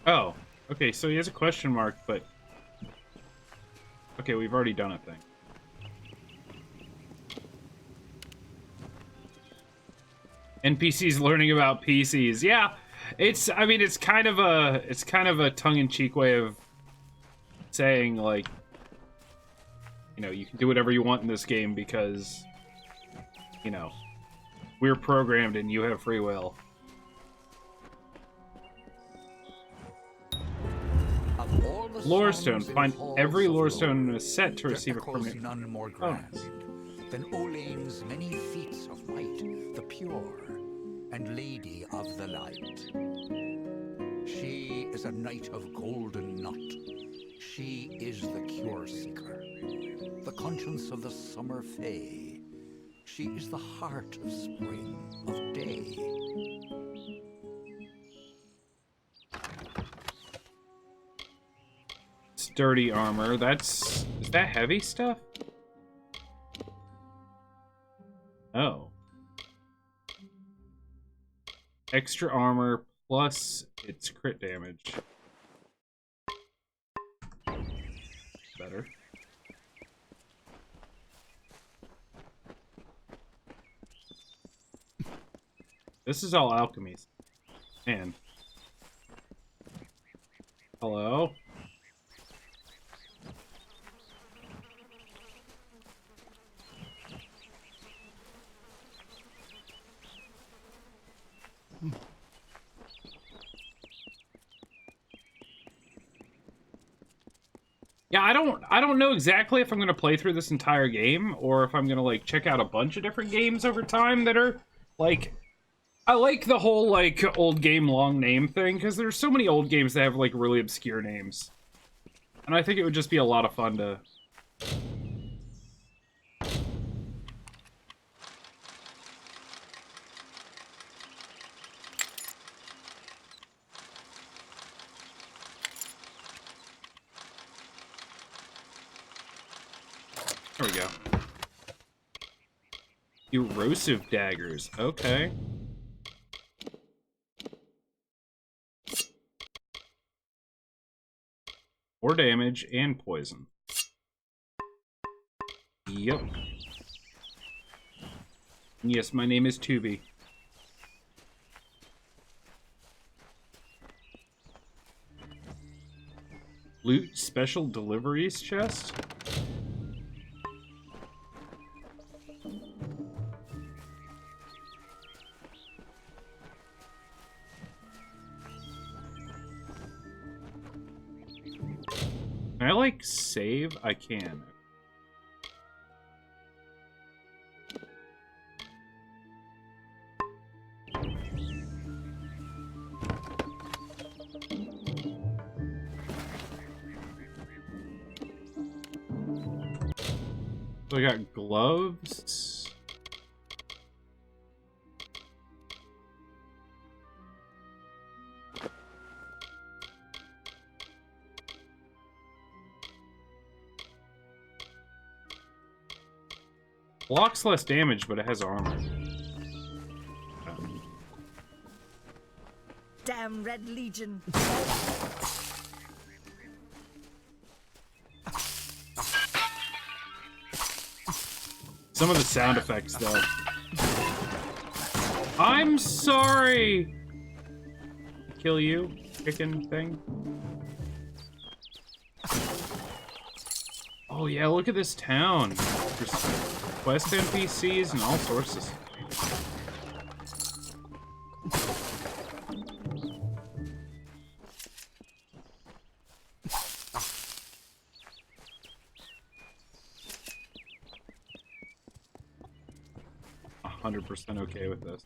Oh, okay, so he has a question mark, but... Okay, we've already done a thing. NPCs learning about PCs. Yeah, I mean, it's kind of a tongue-in-cheek way of saying, like, you know, you can do whatever you want in this game because, you know, we're programmed and you have free will. Lore stone. Find every lore stone in a set to receive a permanent none more grand than Olane's many feats of might, the pure and lady of the light. She is a knight of golden knot. She is the cure seeker, the conscience of the summer fae. She is the heart of spring, of day. sturdy armor. Is That heavy stuff? Oh. Extra armor plus its crit damage. Better. This is all alchemy. Man. Hello? Yeah, I don't know exactly if I'm gonna play through this entire game or if I'm gonna like check out a bunch of different games over time that are like, I like the whole like old game long name thing because there's so many old games that have like really obscure names, and I think it would just be a lot of fun to. There we go. Erosive daggers. Okay. More damage and poison. Yep. Yes, my name is Tubby. Loot special deliveries chest? Can I, like, save? I can. So I got gloves. Blocks less damage, but it has armor. Damn Red Legion. Some of the sound effects, though. I'm sorry! Kill you, chicken thing. Oh yeah, look at this town. There's quest NPCs and all sorts of stuff. 100% okay with this.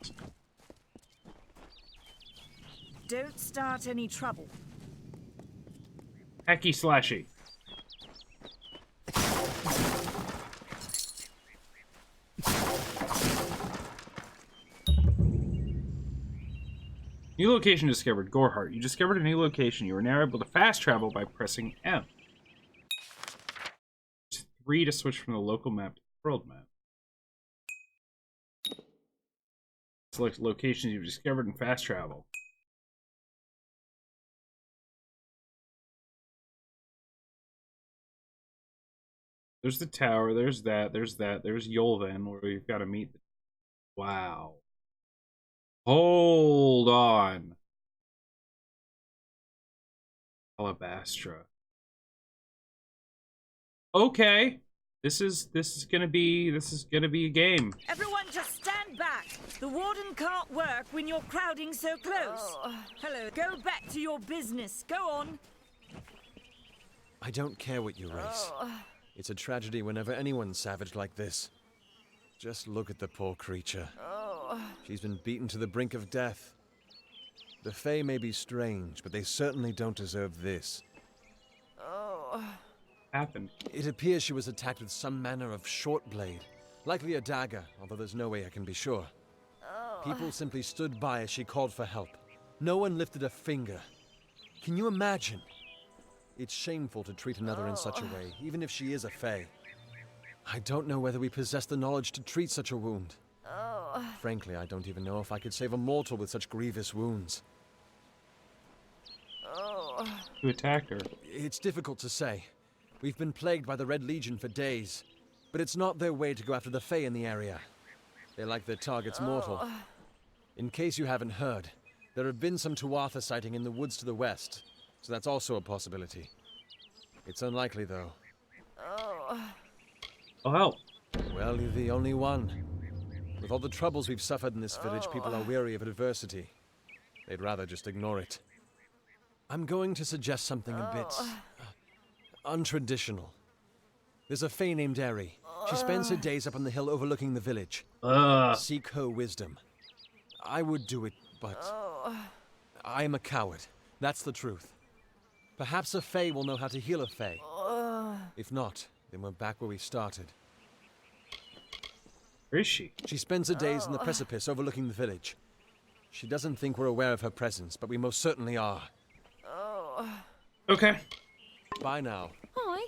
Don't start any trouble. Hacky slashy. New location discovered. Goreheart. You discovered a new location. You are now able to fast travel by pressing M. There's 3 to switch from the local map to the world map. Select locations you've discovered and fast travel. There's the tower, there's that, there's Yolven, where we've got to meet. Wow. Hold on. Alabastra. Okay. This is gonna be a game. Everyone just stand back. The warden can't work when you're crowding so close. Hello, go back to your business. Go on. I don't care what you race. It's a tragedy whenever anyone's savage like this. Just look at the poor creature. She's been beaten to the brink of death. The Fae may be strange, but they certainly don't deserve this. Happened. It appears she was attacked with some manner of short blade, likely a dagger, although there's no way I can be sure. People simply stood by as she called for help. No one lifted a finger. Can you imagine? It's shameful to treat another in such a way, even if she is a fae. I don't know whether we possess the knowledge to treat such a wound. Frankly, I don't even know if I could save a mortal with such grievous wounds. Who attacked her? It's difficult to say. We've been plagued by the Red Legion for days, but it's not their way to go after the fae in the area. They like their targets mortal. In case you haven't heard, there have been some Tuatha sighting in the woods to the west, so that's also a possibility. It's unlikely, though. I'll help. Well, you're the only one. With all the troubles we've suffered in this village, people are weary of adversity. They'd rather just ignore it. I'm going to suggest something a bit untraditional. There's a fae named Eri. She spends her days up on the hill overlooking the village. Seek her wisdom. I would do it, but I am a coward. That's the truth. Perhaps a fae will know how to heal a fae. If not, then we're back where we started. Where is she? She spends her days in the precipice overlooking the village. She doesn't think we're aware of her presence, but we most certainly are. Okay. Bye now. Hi.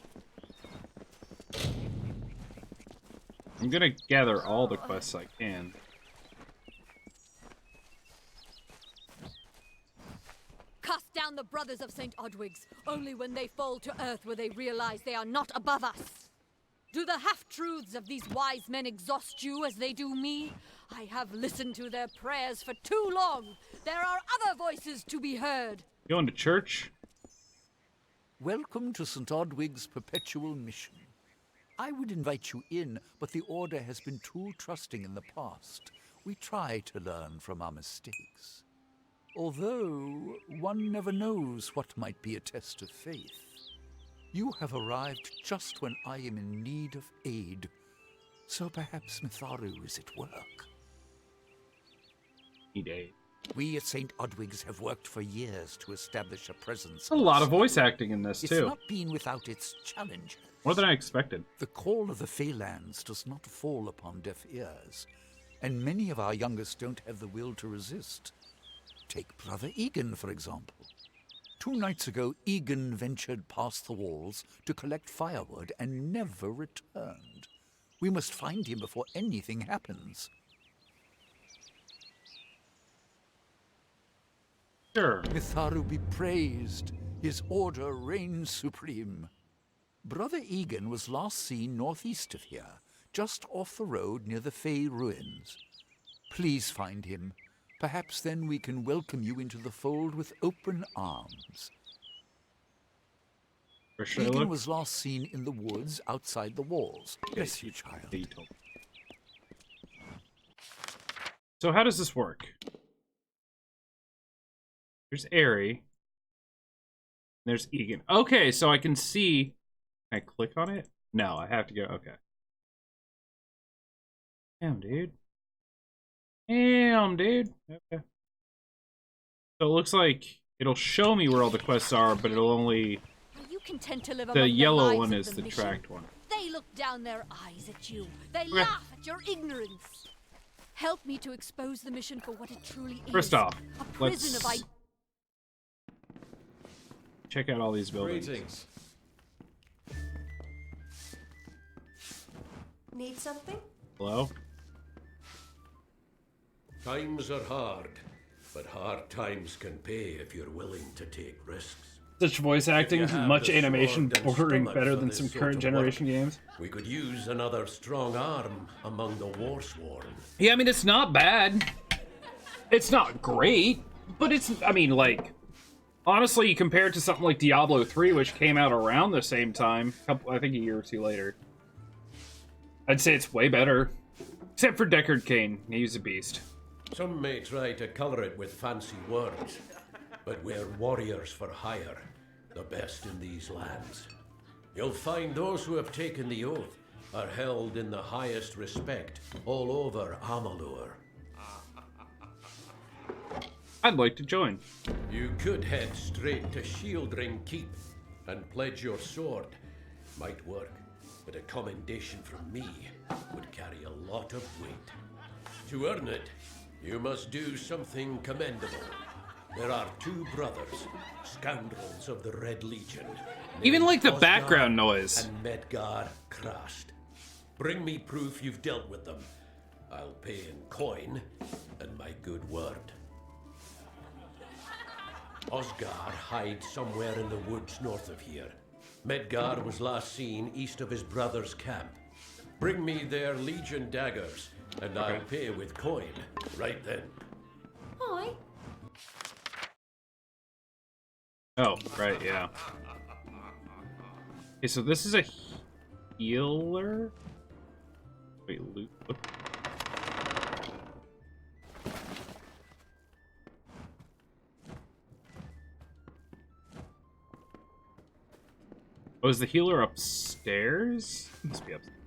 I'm gonna gather all the quests I can. Cast down the brothers of St. Odwig's. Only when they fall to earth will they realize they are not above us. Do the half-truths of these wise men exhaust you as they do me? I have listened to their prayers for too long. There are other voices to be heard. Going to church? Welcome to St. Odwig's perpetual mission. I would invite you in, but the Order has been too trusting in the past. We try to learn from our mistakes. Although, one never knows what might be a test of faith. You have arrived just when I am in need of aid. So perhaps Mitharu is at work. Need aid. We at St. Odwig's have worked for years to establish a presence. A lot of voice acting in this, It's too. not been without its challenges. More than I expected. The call of the Feylands does not fall upon deaf ears, and many of our youngest don't have the will to resist. Take Brother Egan, for example. 2 nights ago, Egan ventured past the walls to collect firewood and never returned. We must find him before anything happens. Sure. Mitharu be praised. His order reigns supreme. Brother Egan was last seen northeast of here, just off the road near the Fey ruins. Please find him. Perhaps then we can welcome you into the fold with open arms. Where should I Egan look? was last seen in the woods outside the walls. Bless you, child. So how does this work? There's Eri. There's Egan. Okay, so I can see. Can I click on it? No, I have to go. Okay. Damn, dude. Damn, dude. Okay. So it looks like it'll show me where all the quests are, but it'll only. Are you content to live The among yellow lies one of is the mission? tracked one. They look down their eyes at you. They laugh at your ignorance. Help me to expose the mission for what it truly is. First off, a prison of let's check out all these buildings. Greetings. Need something? Hello? Times are hard, but hard times can pay if you're willing to take risks. Such voice acting, If you have much the animation, sword and bordering stomach better for than this some sort current of generation work, games. We could use another strong arm among the Warsworn. Yeah, I mean, it's not bad. It's not great, but it's, I mean, like, honestly, compared to something like Diablo 3, which came out around the same time, I think a year or two later, I'd say it's way better. Except for Deckard Cain. He's a beast. Some may try to color it with fancy words, but we're warriors for hire, the best in these lands. You'll find those who have taken the oath are held in the highest respect all over Amalur. I'd like to join. You could head straight to Shieldring Keep and pledge your sword. Might work, but a commendation from me would carry a lot of weight. To earn it, you must do something commendable. There are two brothers, scoundrels of the Red Legion. Even named like the Osgar background noise. And Medgar Krast. Bring me proof you've dealt with them. I'll pay in coin and my good word. Osgar hides somewhere in the woods north of here. Medgar was last seen east of his brother's camp. Bring me their Legion daggers, and I'll pay with coin right then. Hi. Oh, right, yeah. Okay, so this is a healer? Wait, loot. Oh, is the healer upstairs? Must be upstairs.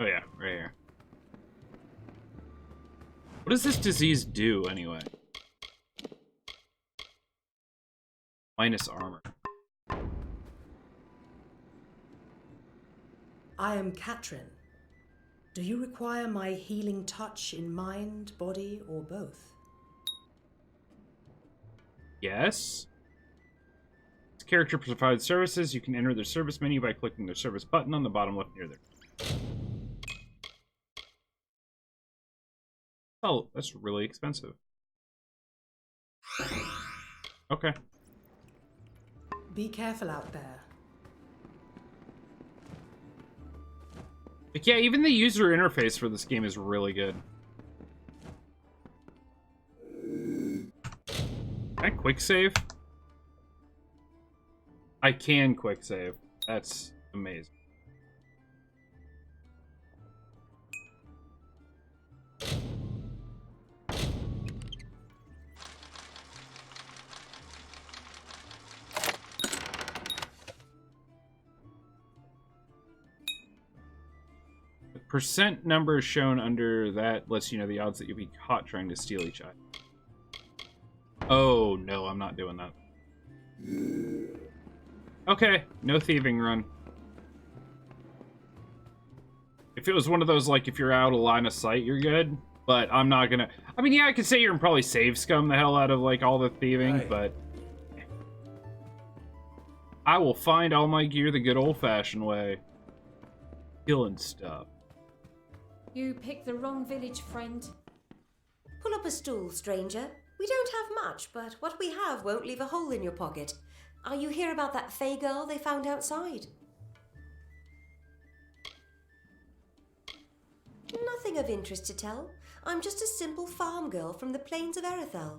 Oh yeah, right here. What does this disease do, anyway? Minus armor. I am Katrin. Do you require my healing touch in mind, body, or both? Yes. This character provides services. You can enter their service menu by clicking their service button on the bottom left near there. Oh, that's really expensive. Okay. Be careful out there. Like, yeah, even the user interface for this game is really good. Can I quick save? I can quick save. That's amazing. Percent number shown under that lets you know the odds that you'll be caught trying to steal each item. Oh, no, I'm not doing that. Okay, no thieving run. If it was one of those, like, if you're out of line of sight, you're good. But I'm not gonna... I mean, yeah, I could say you're probably save scum the hell out of, like, all the thieving, but... I will find all my gear the good old-fashioned way. Killing stuff. You picked the wrong village, friend. Pull up a stool, stranger. We don't have much, but what we have won't leave a hole in your pocket. Are you here about that Fey girl they found outside? Nothing of interest to tell. I'm just a simple farm girl from the plains of Erethel.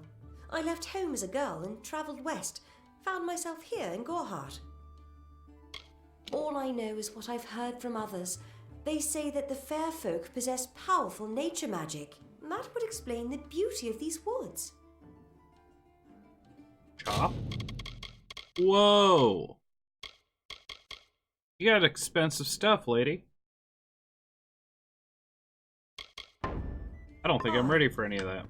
I left home as a girl and travelled west. Found myself here in Gorhart. All I know is what I've heard from others. They say that the fair folk possess powerful nature magic. That would explain the beauty of these woods. Chop? Whoa! You got expensive stuff, lady. I don't think I'm ready for any of that.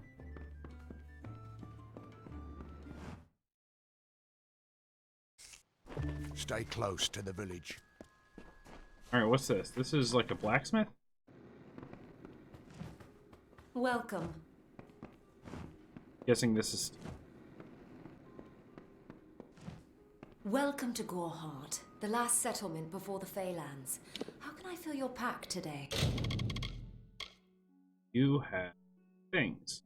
Stay close to the village. Alright, what's this? This is like a blacksmith? Welcome. Guessing this is... Welcome to Gorhart, the last settlement before the Feylands. How can I fill your pack today? You have things.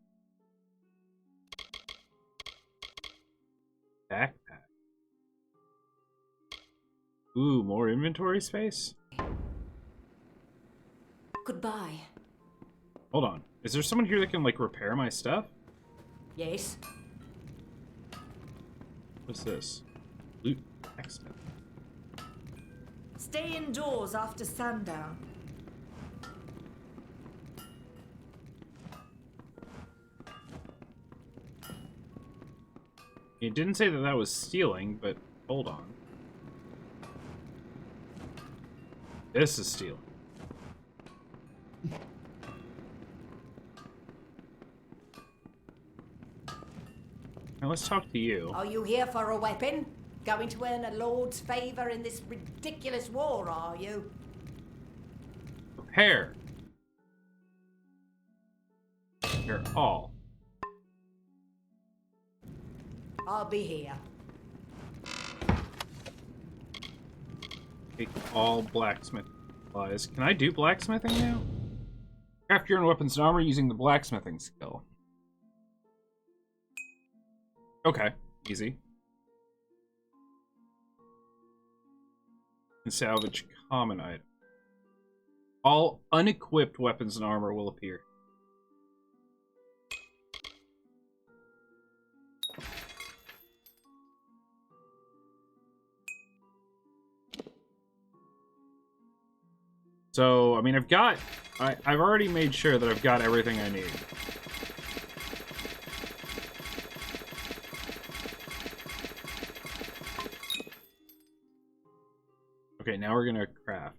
Backpack. Ooh, more inventory space? Goodbye. Hold on. Is there someone here that can, like, repair my stuff? Yes. What's this? Loot blacksmith. Stay indoors after sundown. It didn't say that that was stealing, but hold on. This is stealing. Now let's talk to you. Are you here for a weapon? Going to earn a lord's favour in this ridiculous war, are you? They're all. I'll be here. Take all blacksmith supplies. Can I do blacksmithing now? Craft your own weapons and armor using the blacksmithing skill. Okay, easy. And salvage common item. All unequipped weapons and armor will appear. So, I mean, I've already made sure that I've got everything I need. Okay, now we're gonna craft.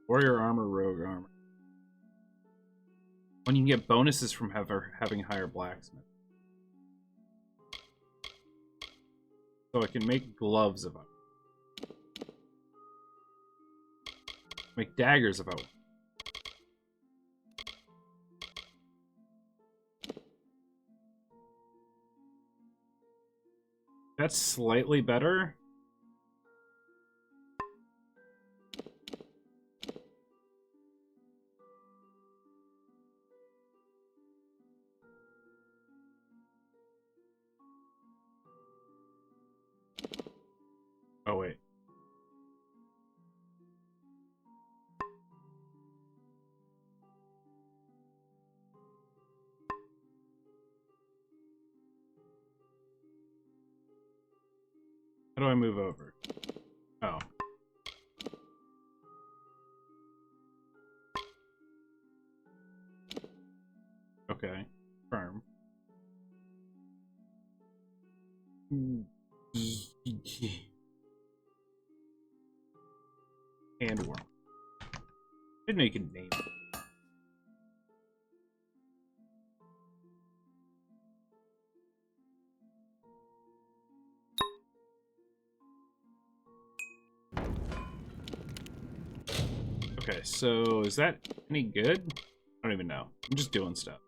Warrior armor, rogue armor. When you can get bonuses from having higher blacksmith. So I can make gloves of it. Make daggers of it. That's slightly better. Oh, wait. How do I move over? Oh. Okay. Firm. Handworm. Didn't know you could name it. Okay, so is that any good? I don't even know. I'm just doing stuff.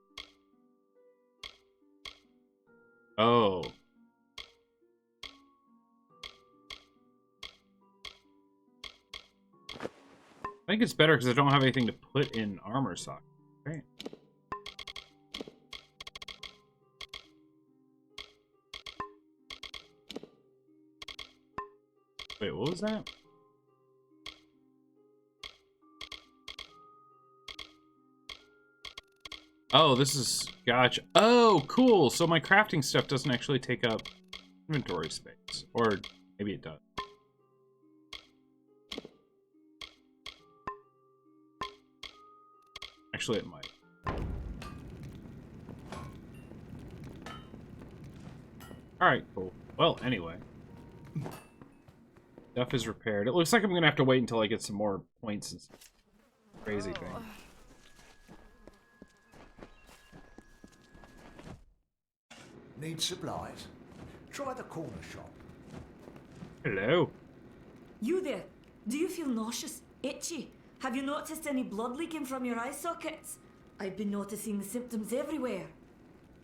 Oh. I think it's better because I don't have anything to put in armor sock. Right. Wait, what was that? Oh, this is... Gotcha. Oh, cool! So my crafting stuff doesn't actually take up inventory space. Or maybe it does. Actually, it might. Alright, cool. Well, anyway. Stuff is repaired. It looks like I'm gonna have to wait until I get some more points and stuff. Crazy thing. Need supplies? Try the corner shop. Hello. You there? Do you feel nauseous? Itchy? Have you noticed any blood leaking from your eye sockets? I've been noticing the symptoms everywhere.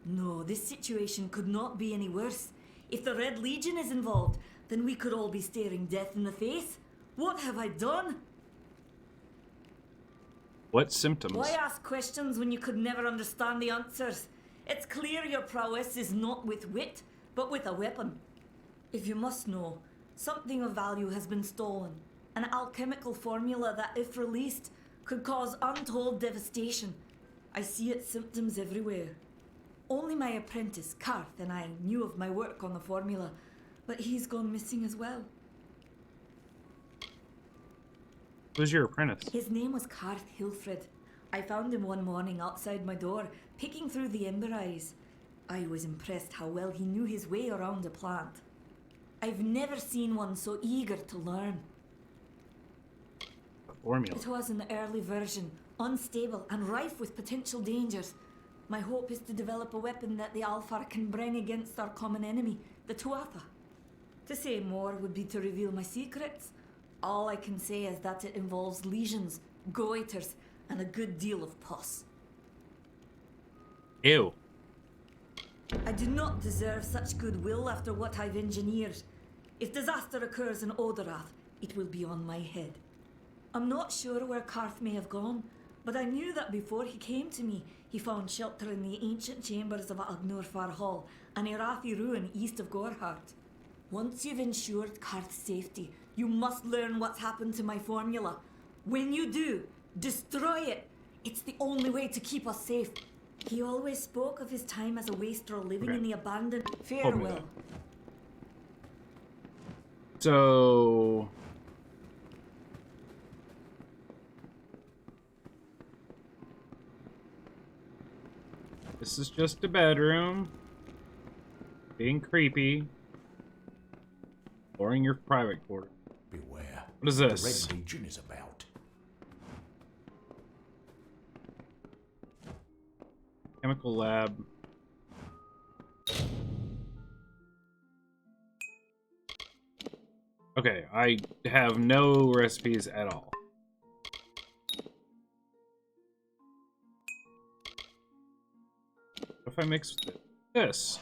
No, this situation could not be any worse. If the Red Legion is involved, then we could all be staring death in the face. What have I done? What symptoms? Why ask questions when you could never understand the answers? It's clear your prowess is not with wit, but with a weapon. If you must know, something of value has been stolen. An alchemical formula that, if released, could cause untold devastation. I see its symptoms everywhere. Only my apprentice, Karth, and I knew of my work on the formula, but he's gone missing as well. Who's your apprentice? His name was Karth Hilfred. I found him one morning outside my door, picking through the ember eyes. I was impressed how well he knew his way around a plant. I've never seen one so eager to learn. Formula. It was an early version, unstable and rife with potential dangers. My hope is to develop a weapon that the Alfar can bring against our common enemy, the Tuatha. To say more would be to reveal my secrets. All I can say is that it involves lesions, goiters, and a good deal of pus. Ew. I do not deserve such goodwill after what I've engineered. If disaster occurs in Odorath, it will be on my head. I'm not sure where Karth may have gone, but I knew that before he came to me, he found shelter in the ancient chambers of Agnurfar Hall, an Irathi ruin east of Gorhart. Once you've ensured Karth's safety, you must learn what's happened to my formula. When you do, destroy it. It's the only way to keep us safe. He always spoke of his time as a wastrel living in the abandoned. Farewell. So... this is just a bedroom. Being creepy. Exploring your private quarters. Beware. What is this? The Red Legion is about. Chemical lab. Okay, I have no recipes at all. What if I mix this?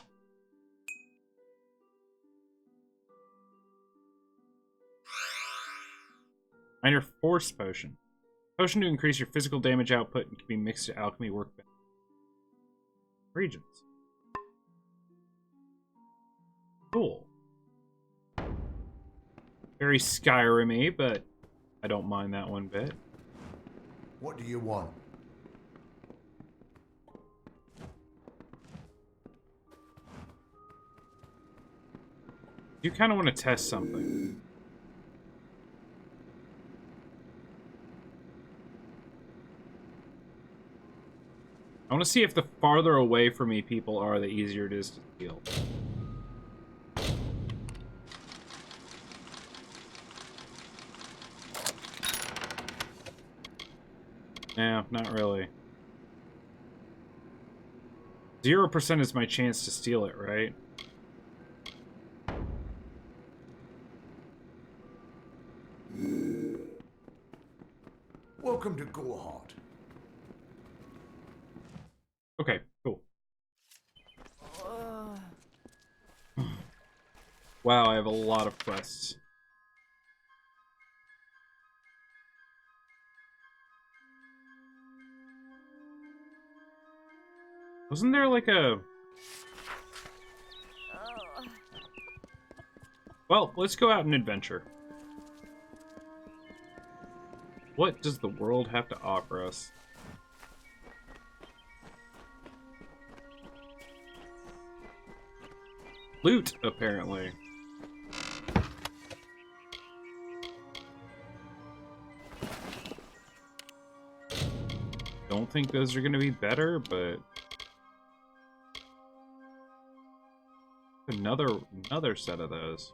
Minor force potion. Potion to increase your physical damage output and can be mixed to alchemy workbench regions. Cool. Very Skyrim-y, but I don't mind that one bit. What do you want? You kind of want to test something. I want to see if the farther away from me people are, the easier it is to steal. Yeah, not really. 0% is my chance to steal it, right? Welcome to Gorhart. Okay, cool. Wow, I have a lot of quests. Wasn't there like a... well, let's go out and adventure. What does the world have to offer us? Loot, apparently. Don't think those are gonna be better, but... another set of those.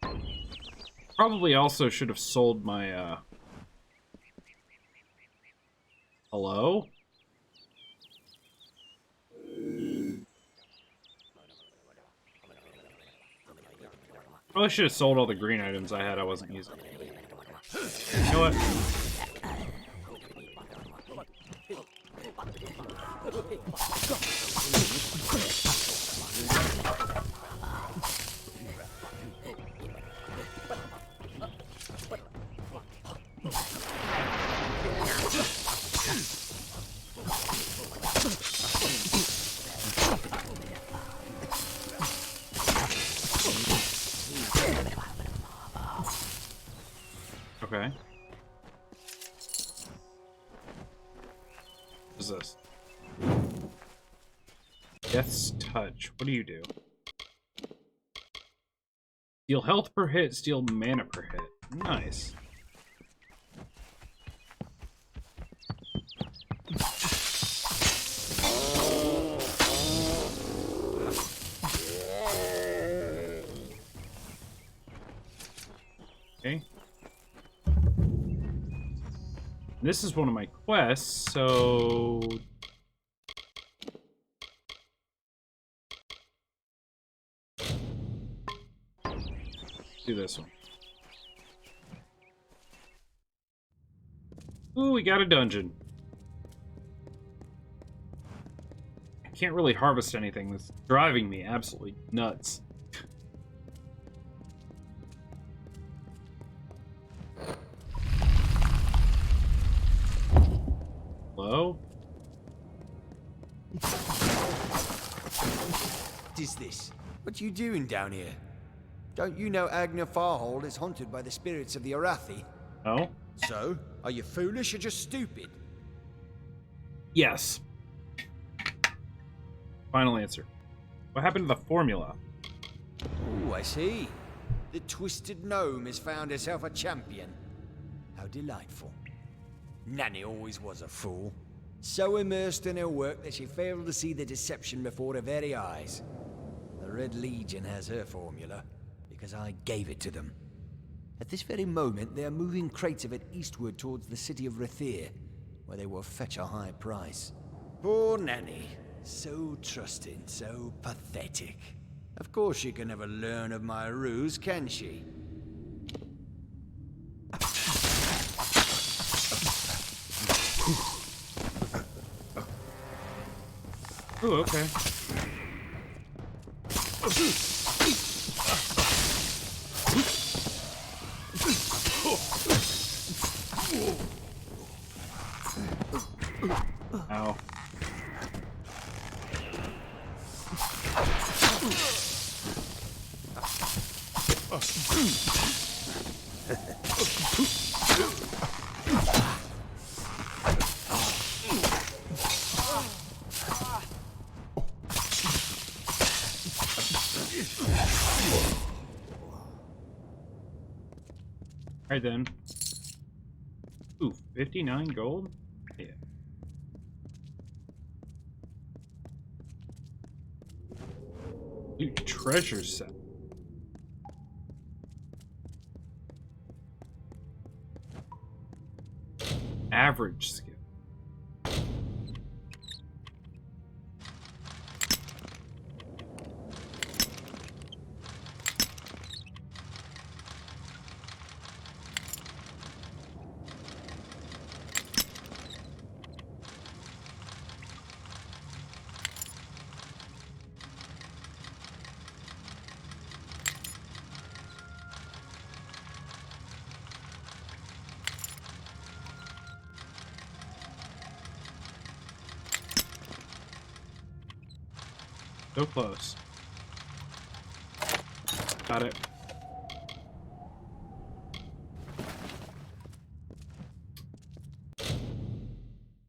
Okay. Probably also should have sold my, hello? Probably should have sold all the green items I had I wasn't using. You know what? Okay. What is this? Death's Touch. What do you do? Steal health per hit, steal mana per hit. Nice. Okay. This is one of my quests, so... do this one. Ooh, we got a dungeon. I can't really harvest anything. This is driving me absolutely nuts. Hello? What is this? What you doing down here? Don't you know Agna Farhold is haunted by the spirits of the Arathi? No? So, are you foolish or just stupid? Yes. Final answer. What happened to the formula? Oh, I see. The twisted gnome has found herself a champion. How delightful. Nanny always was a fool. So immersed in her work that she failed to see the deception before her very eyes. The Red Legion has her formula, because I gave it to them. At this very moment, they are moving crates of it eastward towards the city of Rathir, where they will fetch a high price. Poor Nanny. So trusting, so pathetic. Of course she can never learn of my ruse, can she? Oh, okay. Ow. Alright then. Ooh, 59 gold? Yeah. Ooh, treasure set. Average skill. So close. Got it.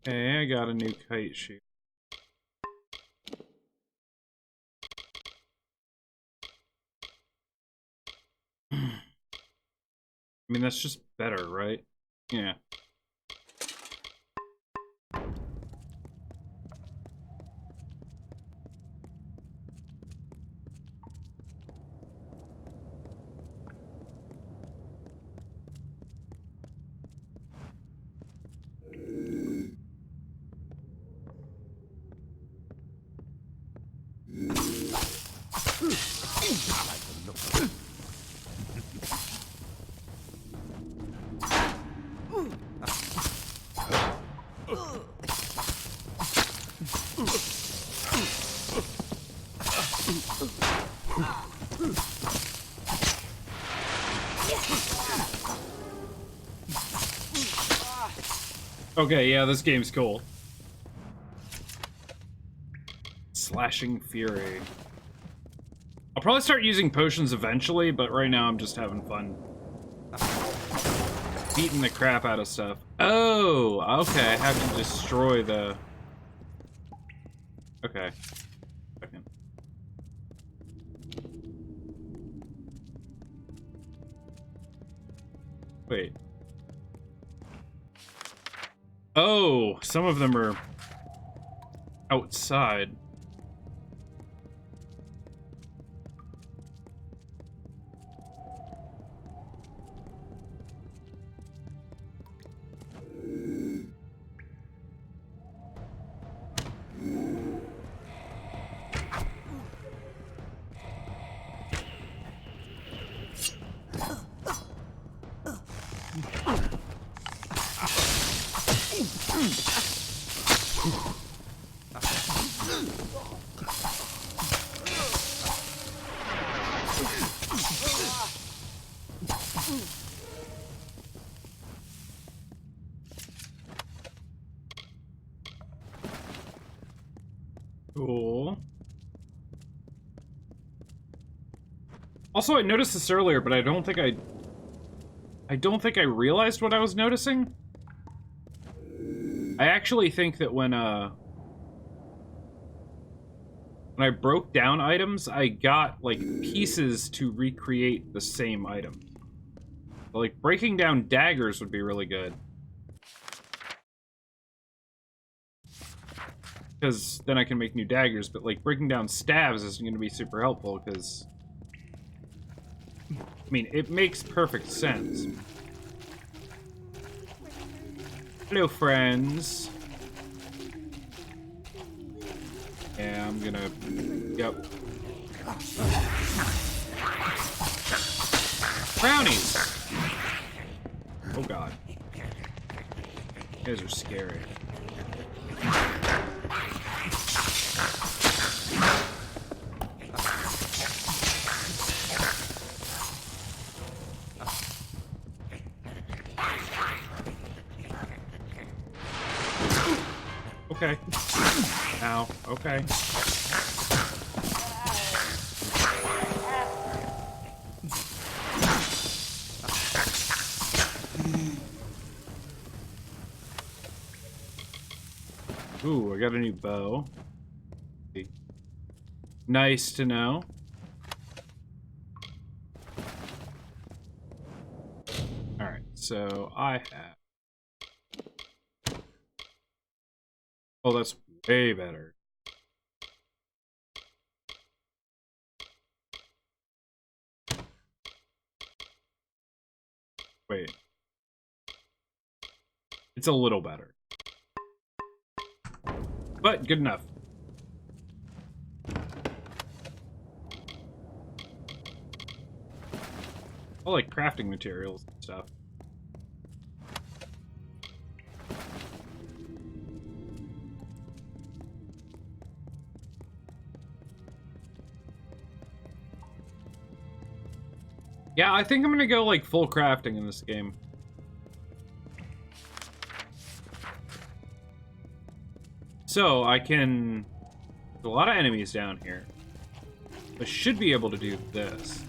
Okay, I got a new kite shoot. I mean, that's just better, right? Yeah. Okay, yeah, this game's cool. Slashing Fury. I'll probably start using potions eventually, but right now I'm just having fun. Beating the crap out of stuff. Oh, okay, I have to destroy the... Okay. Second. Wait. Oh, some of them are outside. Cool. Also, I noticed this earlier, but I don't think I realized what I was noticing. I actually think that when I broke down items, I got, like, pieces to recreate the same item. But, like, breaking down daggers would be really good. Because then I can make new daggers, but, like, breaking down staves isn't going to be super helpful, because... I mean, it makes perfect sense. Hello, friends. Yeah, I'm gonna... Yep. Brownies! Oh god. You guys are scary. Okay. Ow. Okay. Ooh, I got a new bow. Nice to know. Alright, so I have... Oh, that's way better. Wait. It's a little better. But good enough. I like crafting materials and stuff. Yeah, I think I'm gonna go, like, full crafting in this game. So, I can... There's a lot of enemies down here. I should be able to do this.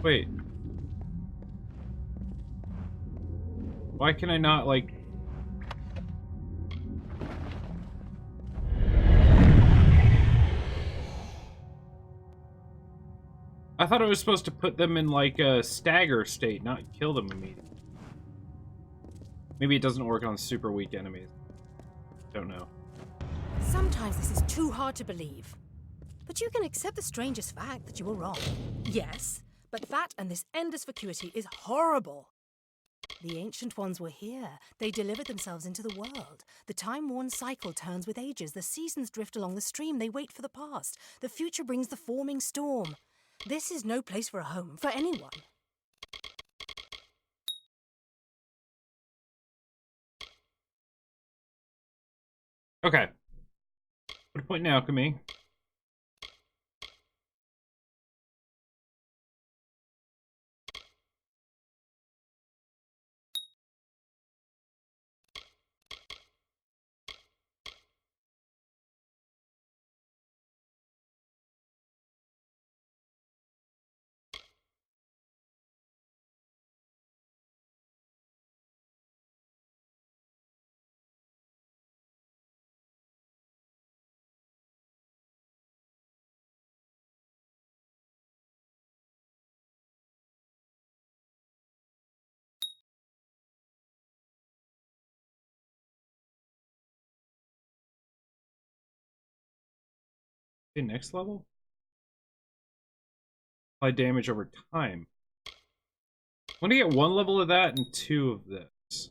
Wait. Why can I not, like... I thought I was supposed to put them in, like, a stagger state, not kill them immediately. Maybe it doesn't work on super weak enemies. Don't know. Sometimes this is too hard to believe. But you can accept the strangest fact that you were wrong. Yes, but that and this endless vacuity is horrible. The Ancient Ones were here. They delivered themselves into the world. The time-worn cycle turns with ages. The seasons drift along the stream. They wait for the past. The future brings the forming storm. This is no place for a home, for anyone. Okay. What a point in alchemy. Okay, next level? Apply damage over time. I'm gonna get 1 level of that and 2 of this.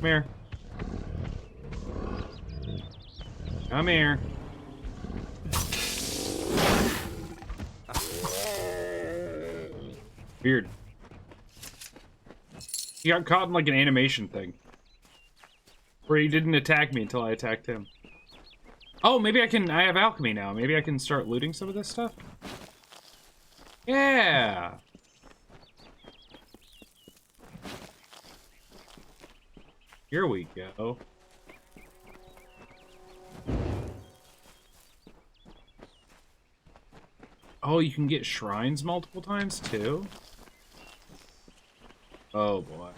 Come here. Come here. Weird. He got caught in like an animation thing. Where he didn't attack me until I attacked him. Oh, maybe I have alchemy now. Maybe I can start looting some of this stuff? Yeah! Here we go. Oh, you can get shrines multiple times too? Oh boy.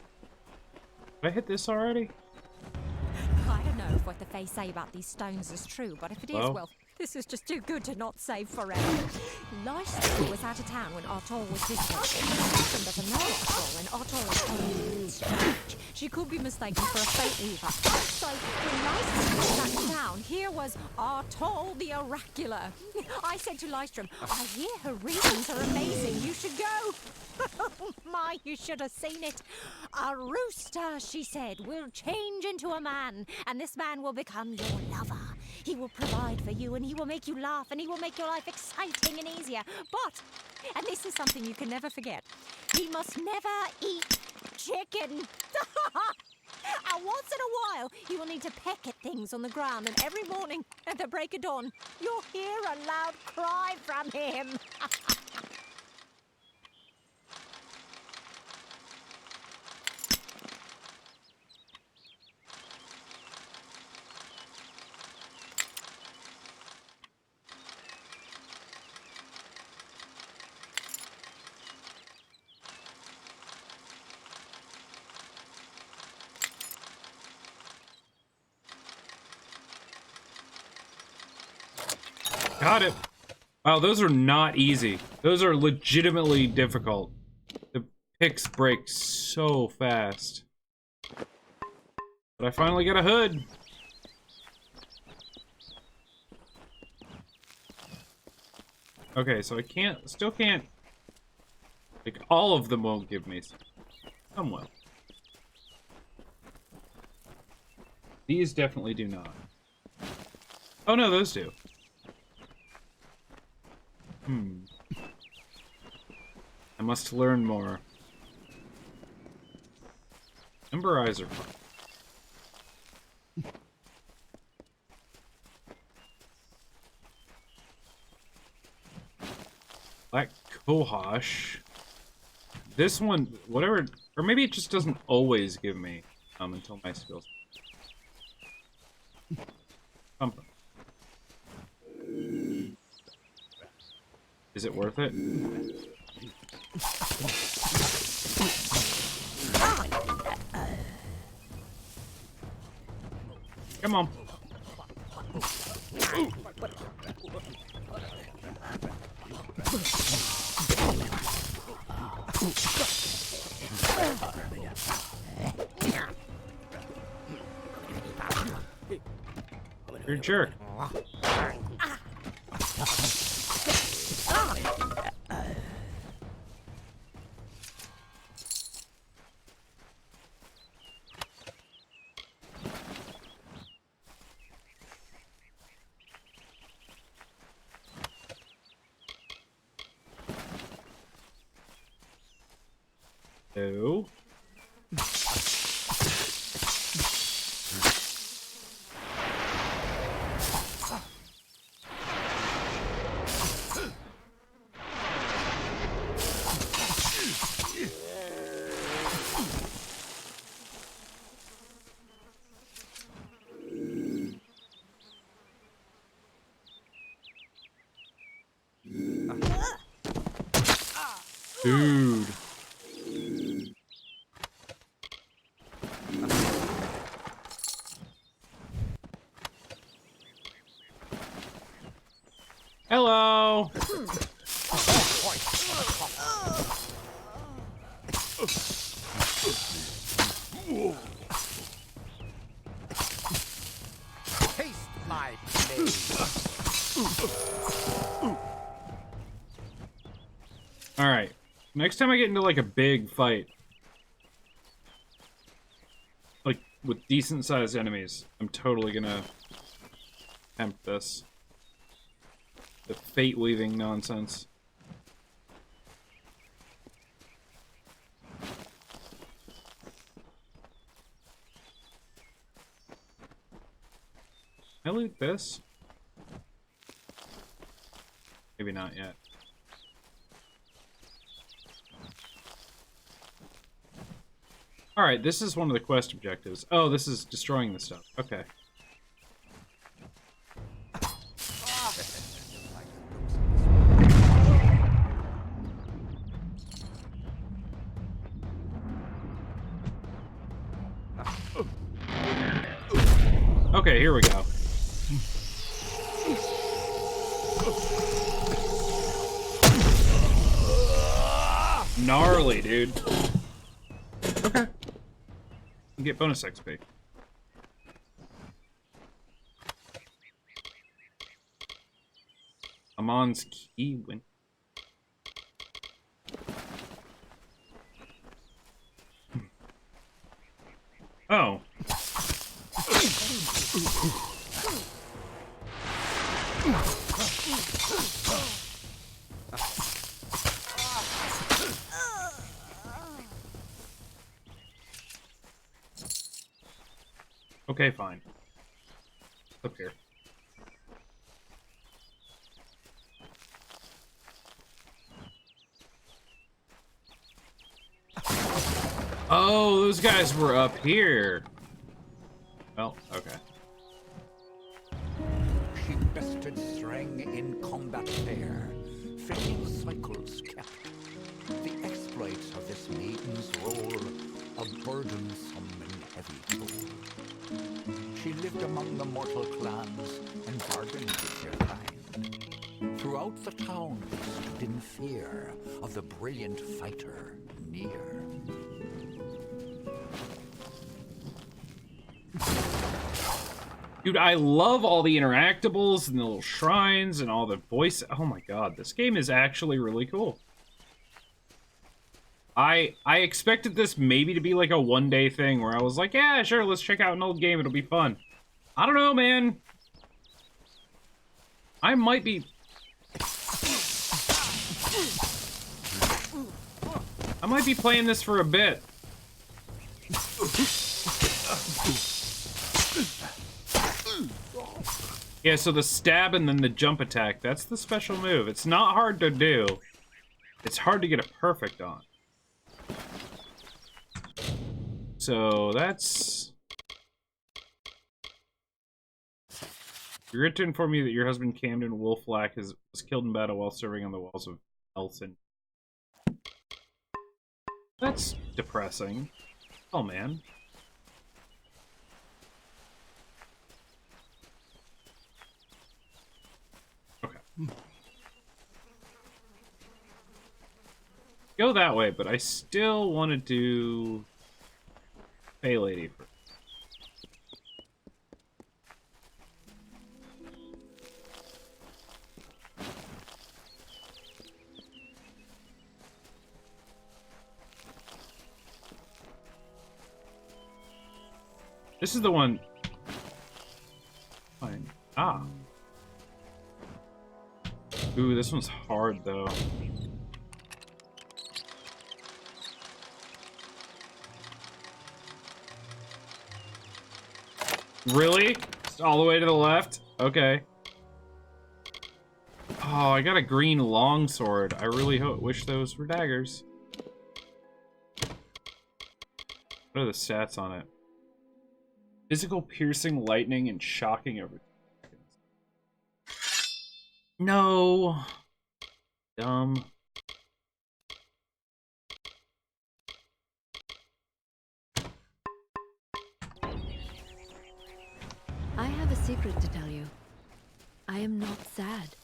Did I hit this already? I don't know if what the Fae say about these stones is true, but if it is, Well? well, this is just too good to not save forever. Lystra was out of town when Artol was visiting. Often doesn't know Artol, and Artol is only strange. She could be mistaken for a Fate Weaver. So when Lystra was back to town, here was Artol the Oracular. I said to Lystrom, I hear her readings are amazing. You should go. Oh my, you should have seen it. A rooster, she said, will change into a man, and this man will become your lover. He will provide for you, and he will make you laugh, and he will make your life exciting and easier. But, and this is something you can never forget, he must never eat chicken. And once in a while, you will need to peck at things on the ground, and every morning at the break of dawn, you'll hear a loud cry from him. Got it. Wow, those are not easy. Those are legitimately difficult. The picks break so fast. But I finally got a hood. Okay, so I still can't, like, all of them won't give me some will. These definitely do not. Oh no, those do. I must learn more. Emberizer. Black Kohash. This one, whatever, or maybe it just doesn't always give me until my skills. Pump. Is it worth it? Come on. You're a jerk. No. Dude. Hello. Taste my blade. All right. Next time I get into like a big fight, like with decent-sized enemies. I'm totally gonna attempt this. The fate-weaving nonsense. Can I loot this? Maybe not yet. Alright, this is one of the quest objectives. Oh, this is destroying the stuff. Okay. Okay, here we go. Gnarly, dude. Okay. You get bonus XP. Amon's key win. Oh. Okay, fine. Up here. Oh, those guys were up here. Well, okay. She bested Strang in combat fair, fitting cycles kept. The exploits of this maiden's role, a burdensome and heavy toll. She lived among the mortal clans and bargained with their kind. Throughout the town they stood in fear of the brilliant fighter near. Dude, I love all the interactables and the little shrines and all the voice. Oh my god, this game is actually really cool. I expected this maybe to be like a one-day thing where I was like, yeah, sure, let's check out an old game, it'll be fun. I don't know, man. I might be... I might be playing this for a bit. Yeah, so the stab and then the jump attack, that's the special move. It's not hard to do. It's hard to get it perfect on. So that's... You're to inform you that your husband Camden Wolflack was killed in battle while serving on the walls of Elson. That's depressing. Oh, man. Okay. Go that way, but I still want to do Fey Lady first. This is the one. Fine. Ah. Ooh, this one's hard though. Really? All the way to the left? Okay. Oh, I got a green longsword. I really wish those were daggers. What are the stats on it? Physical, piercing, lightning, and shocking over seconds. No. Dumb. I have a secret to tell you. I am not sad.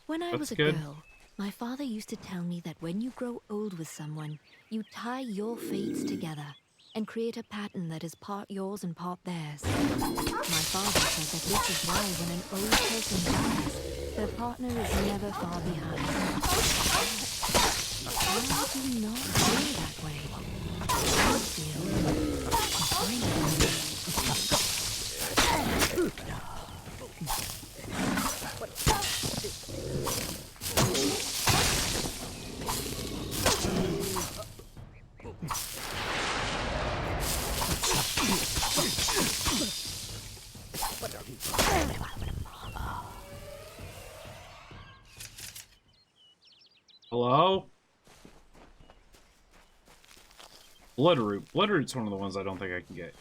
When I was a girl, my father used to tell me that when you grow old with someone, you tie your fates together and create a pattern that is part yours and part theirs. My father said that this is why when an old person dies, their partner is never far behind. I do not feel that way. I feel Hello? Bloodroot. Bloodroot's one of the ones I don't think I can get.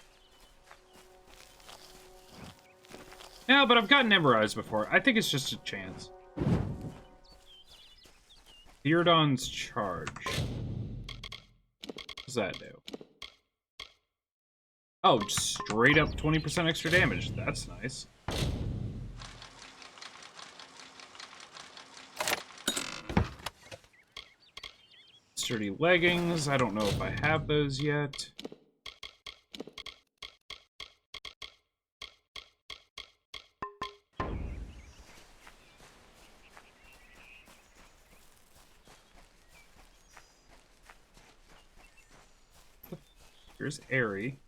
Yeah, but I've gotten Emberized before. I think it's just a chance. Theodon's Charge. What does that do? Oh, straight up 20% extra damage. That's nice. Sturdy leggings. I don't know if I have those yet. Here's Airy.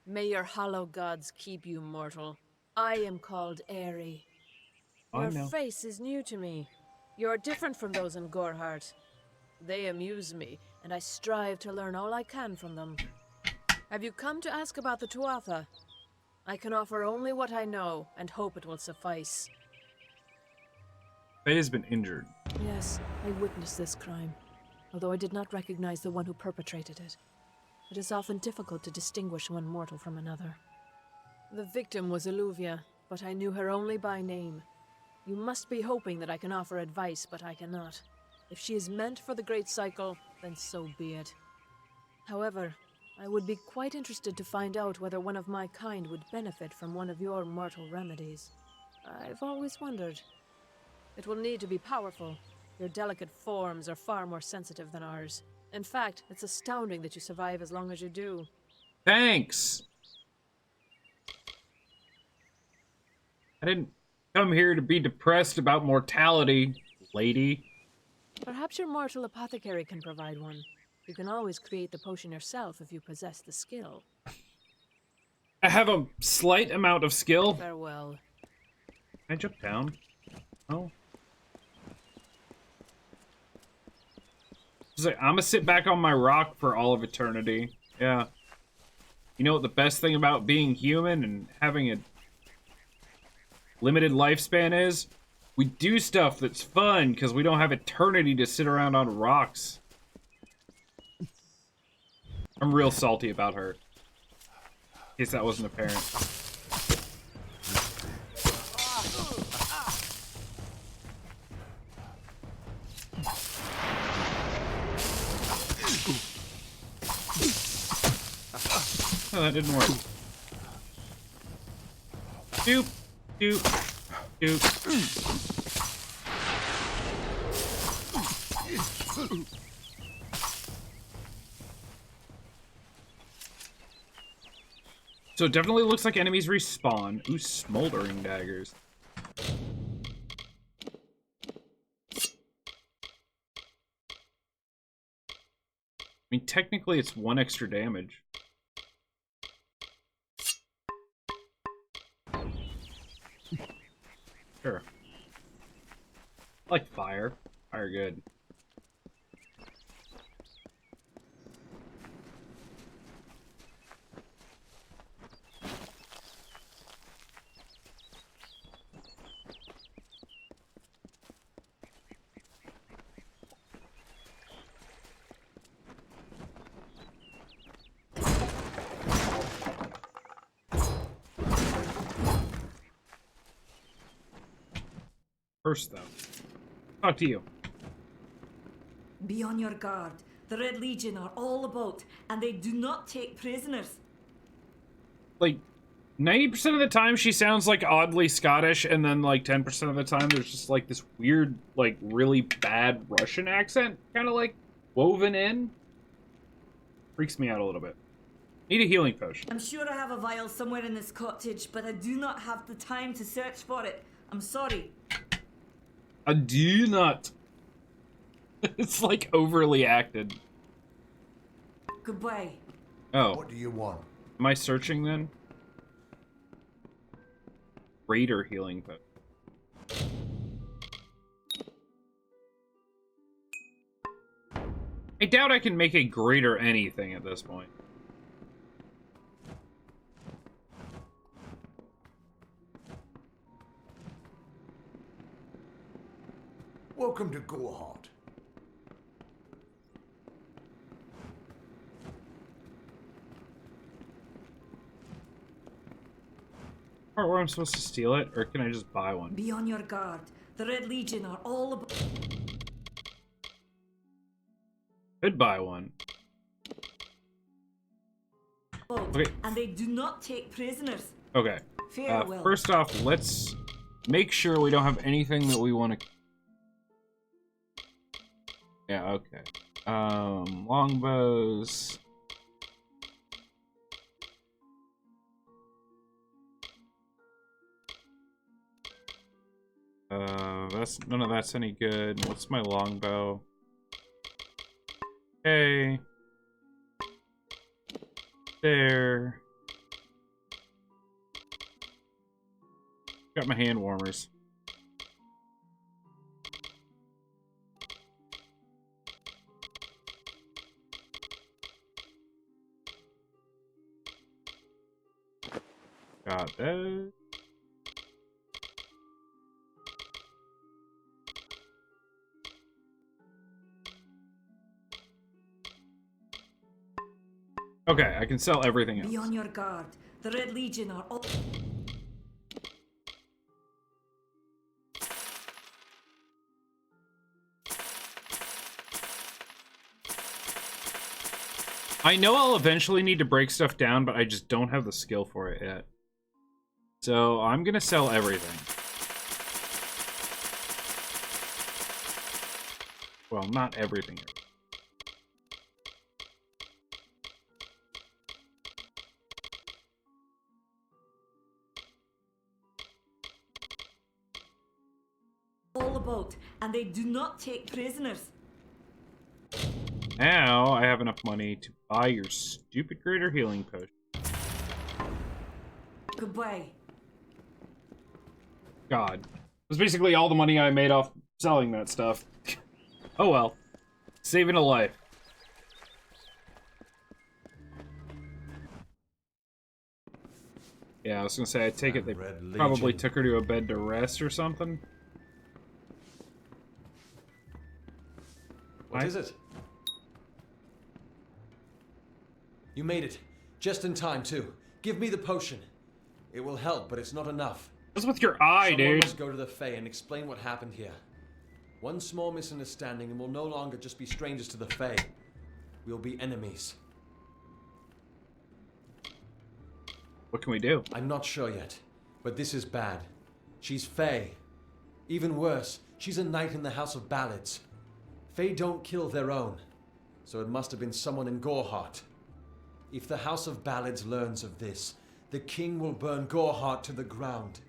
May your hollow gods keep you mortal. I am called Airy. I Your know. face is new to me. You're different from those in Goreheart. They amuse me, and I strive to learn all I can from them. Have you come to ask about the Tuatha? I can offer only what I know, and hope it will suffice. Faye has been injured. Yes, I witnessed this crime, although I did not recognize the one who perpetrated it. It is often difficult to distinguish one mortal from another. The victim was Illuvia, but I knew her only by name. You must be hoping that I can offer advice, but I cannot. If she is meant for the Great Cycle, then so be it. However, I would be quite interested to find out whether one of my kind would benefit from one of your mortal remedies. I've always wondered. It will need to be powerful. Your delicate forms are far more sensitive than ours. In fact, it's astounding that you survive as long as you do. Thanks! I didn't come here to be depressed about mortality, lady. Perhaps your mortal apothecary can provide one. You can always create the potion yourself if you possess the skill. I have a slight amount of skill. Farewell. Can I jump down? Oh. I'm gonna sit back on my rock for all of eternity. Yeah. You know what the best thing about being human and having a limited lifespan is? We do stuff that's fun because we don't have eternity to sit around on rocks. I'm real salty about her. In case that wasn't apparent. Oh, that didn't work. Doop, doop, doop. So it definitely looks like enemies respawn. Ooh, smoldering daggers. I mean, technically it's 1 extra damage. Sure. I like fire. Fire good. First, though, talk to you. Be on your guard. The Red Legion are all about, and they do not take prisoners. Like, 90% of the time she sounds like oddly Scottish, and then like 10% of the time there's just like this weird, like really bad Russian accent kind of like woven in. Freaks me out a little bit. Need a healing potion. I'm sure I have a vial somewhere in this cottage, but I do not have the time to search for it. I'm sorry. I do not. It's like overly acted. Goodbye. Oh. What do you want? Am I searching then? Raider healing potion. I doubt I can make a greater anything at this point. Welcome to Gorehart. Or where I'm supposed to steal it, or can I just buy one? Be on your guard. The Red Legion are all about. Could buy one. Okay. And they do not take prisoners. Okay. Farewell. First off, let's make sure we don't have anything that we want to. Yeah. Okay. Longbows. None of that's any good. What's my longbow? Okay. There. Got my hand warmers. Got that. Okay, I can sell everything else. Be on your guard. The Red Legion are all. I know I'll eventually need to break stuff down, but I just don't have the skill for it yet. So I'm gonna sell everything. Well, not everything. All about, and they do not take prisoners. Now I have enough money to buy your stupid greater healing potion. Goodbye. God. It was basically all the money I made off selling that stuff. Oh well. Saving a life. Yeah, I was gonna say, I take it they probably took her to a bed to rest or something. What is it? You made it. Just in time, too. Give me the potion. It will help, but it's not enough. What's with your eye, Someone dude? must go to the Fae and explain what happened here. One small misunderstanding and we'll no longer just be strangers to the Fae. We'll be enemies. What can we do? I'm not sure yet, but this is bad. She's Fae. Even worse, she's a knight in the House of Ballads. Fae don't kill their own, so it must have been someone in Gorehart. If the House of Ballads learns of this, the king will burn Gorehart to the ground.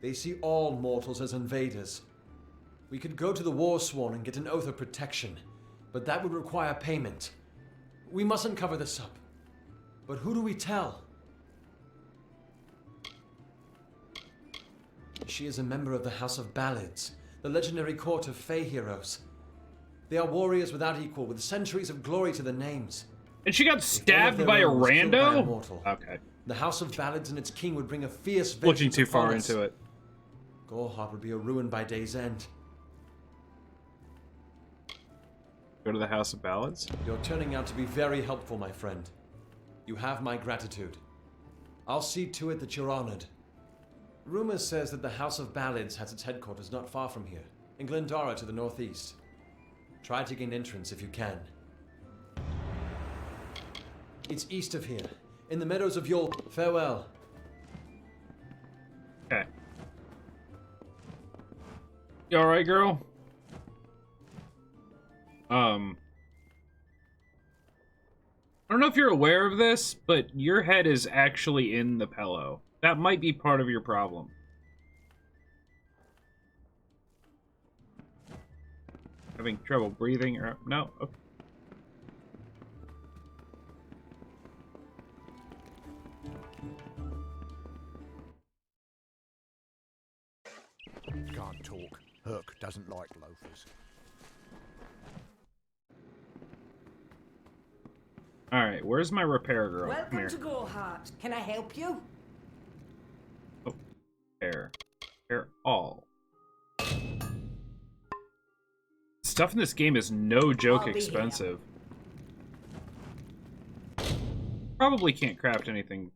They see all mortals as invaders. We could go to the Warsworn and get an oath of protection, but that would require payment. We mustn't cover this up. But who do we tell? She is a member of the House of Ballads, the legendary court of Fae heroes. They are warriors without equal, with centuries of glory to their names. And she got stabbed by a rando? Okay. The House of Ballads and its king would bring a fierce vengeance. Looking too far upon us. into it. Gorehart would be a ruin by day's end. Go to the House of Ballads? You're turning out to be very helpful, my friend. You have my gratitude. I'll see to it that you're honored. Rumor says that the House of Ballads has its headquarters not far from here, in Glendara to the northeast. Try to gain entrance if you can. It's east of here, in the meadows of Yule. Farewell. Okay. You alright, girl? I don't know if you're aware of this, but your head is actually in the pillow. That might be part of your problem. Having trouble breathing or no? Okay. Can't talk. Herc doesn't like loafers. Alright, where's my repair girl? Come Welcome here. to Gorehart. Can I help you? Repair. Repair all. stuff in this game is no joke I'll be here. expensive. Probably can't craft anything.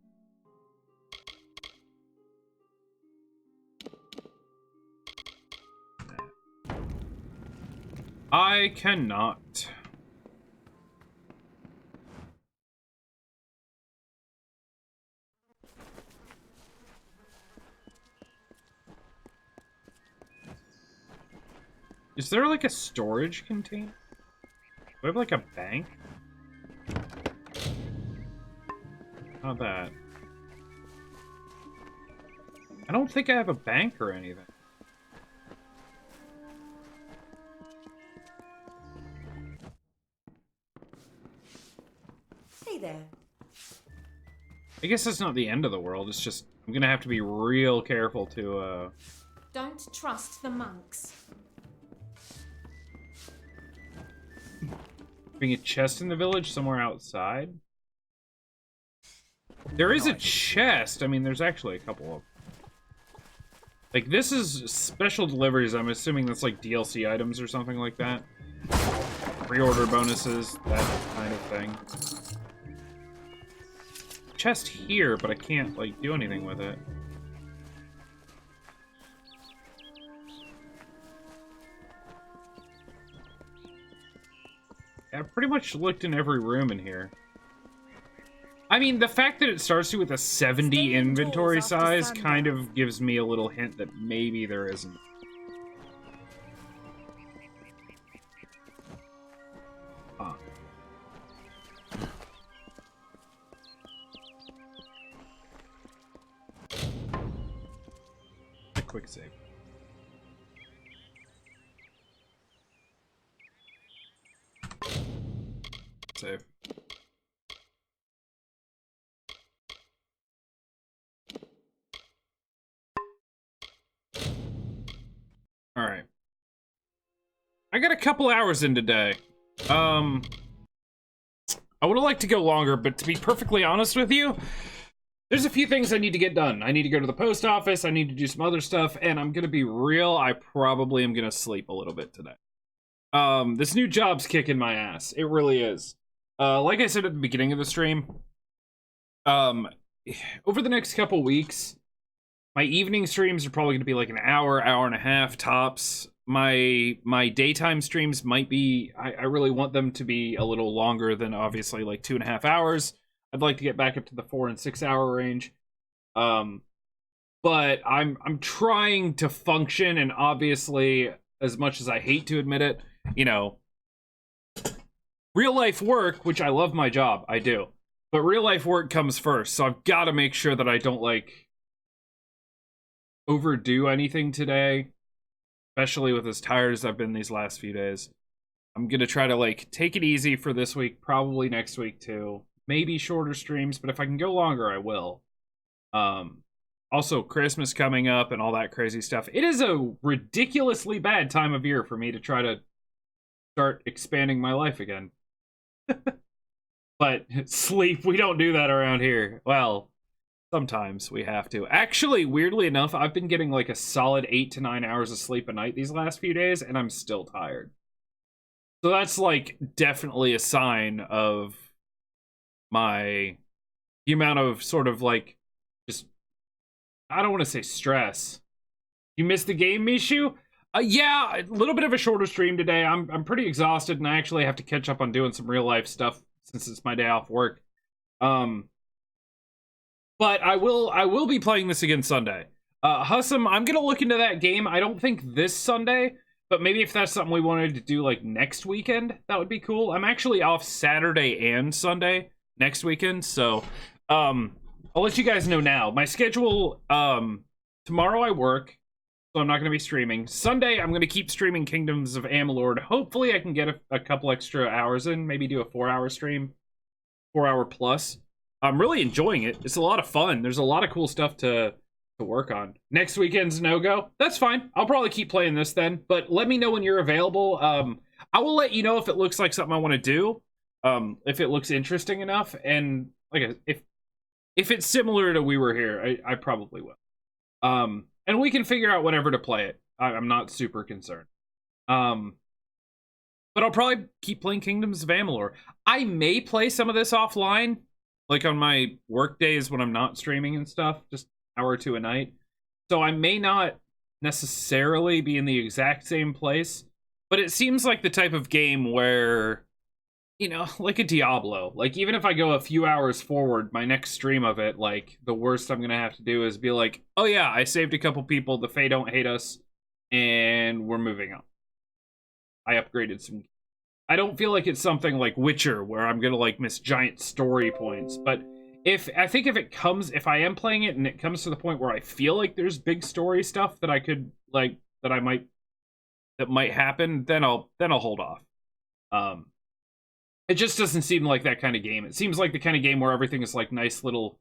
I cannot. Is there like a storage container? Do we have like a bank? Not that. I don't think I have a bank or anything. Hey there. I guess that's not the end of the world. It's just I'm gonna have to be real careful to Don't trust the monks. bring a chest in the village somewhere outside. There is a chest. I mean, there's actually a couple of. Like, this is special deliveries. I'm assuming that's like DLC items or something like that. Pre-order bonuses, that kind of thing. Chest here, but I can't, like, do anything with it. I've pretty much looked in every room in here. I mean, the fact that it starts you with a 70 inventory size kind of gives me a little hint that maybe there isn't. Huh. A quick save. Save. Alright. I got a couple hours in today. I would have liked to go longer, but to be perfectly honest with you, there's a few things I need to get done. I need to go to the post office, I need to do some other stuff, and I'm gonna be real, I probably am gonna sleep a little bit today. This new job's kicking my ass. It really is. Like I said at the beginning of the stream, over the next couple weeks, my evening streams are probably going to be like an hour, hour and a half tops. My daytime streams might be, I really want them to be a little longer than obviously like 2.5 hours. I'd like to get back up to the 4 and 6 hour range. But I'm trying to function, and obviously, as much as I hate to admit it, you know, real life work, which I love my job, I do. But real life work comes first, so I've got to make sure that I don't like overdo anything today, especially with as tired as I've been these last few days. I'm gonna try to like take it easy for this week, probably next week too. Maybe shorter streams, but if I can go longer, I will. Also, Christmas coming up and all that crazy stuff. It is a ridiculously bad time of year for me to try to start expanding my life again. But sleep, we don't do that around here. Well, sometimes we have to. Actually, weirdly enough, I've been getting like a solid 8 to 9 hours of sleep a night these last few days, and I'm still tired. So that's like definitely a sign of the amount of sort of like, just, I don't want to say stress. You missed the game, Mishu? Yeah, a little bit of a shorter stream today. I'm pretty exhausted, and I actually have to catch up on doing some real life stuff since it's my day off work. But I will be playing this again Sunday. Hussam, I'm gonna look into that game. I don't think this Sunday, but maybe if that's something we wanted to do like next weekend, that would be cool. I'm actually off Saturday and Sunday next weekend, so I'll let you guys know now. My schedule, tomorrow I work, so I'm not gonna be streaming. Sunday, I'm gonna keep streaming Kingdoms of Amalur. Hopefully I can get a couple extra hours in, maybe do a 4-hour stream, 4-hour plus. I'm really enjoying it. It's a lot of fun. There's a lot of cool stuff to work on. Next weekend's no-go. That's fine. I'll probably keep playing this then, but let me know when you're available. I will let you know if it looks like something I want to do, if it looks interesting enough, and like if it's similar to We Were Here, I probably will. And we can figure out whatever to play it. I'm not super concerned. But I'll probably keep playing Kingdoms of Amalur. I may play some of this offline, like on my work days when I'm not streaming and stuff, just an hour or two a night. So I may not necessarily be in the exact same place, but it seems like the type of game where, you know, like a Diablo, like even if I go a few hours forward, my next stream of it, like the worst I'm gonna have to do is be like, oh yeah, I saved a couple people, the Fae don't hate us, and we're moving on. I upgraded some. I don't feel like it's something like Witcher where I'm gonna like miss giant story points, but if I am playing it and it comes to the point where I feel like there's big story stuff that I could like that might happen, then I'll hold off. It just doesn't seem like that kind of game. It seems like the kind of game where everything is like nice little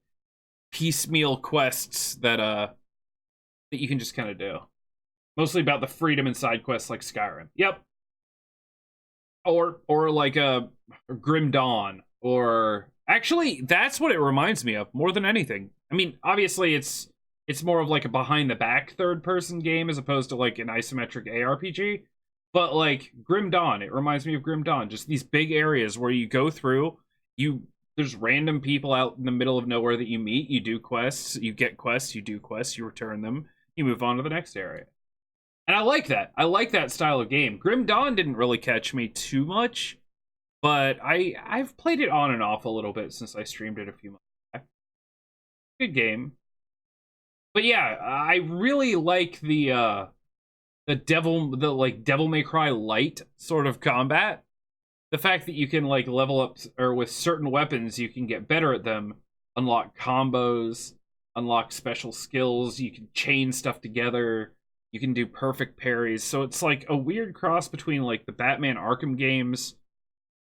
piecemeal quests that you can just kind of do. Mostly about the freedom and side quests like Skyrim. Yep. Or like a Grim Dawn, or actually that's what it reminds me of more than anything. I mean, obviously it's more of like a behind the back third person game as opposed to like an isometric ARPG. But like Grim Dawn, it reminds me of Grim Dawn. Just these big areas where you go through, there's random people out in the middle of nowhere that you meet, you do quests, you get quests, you do quests, you return them, you move on to the next area. And I like that. I like that style of game. Grim Dawn didn't really catch me too much, but I've played it on and off a little bit since I streamed it a few months back. Good game. But yeah, I really like the Devil May Cry light sort of combat. The fact that you can like level up, or with certain weapons you can get better at them, unlock combos, unlock special skills, you can chain stuff together. You can do perfect parries. So it's like a weird cross between like the Batman Arkham games,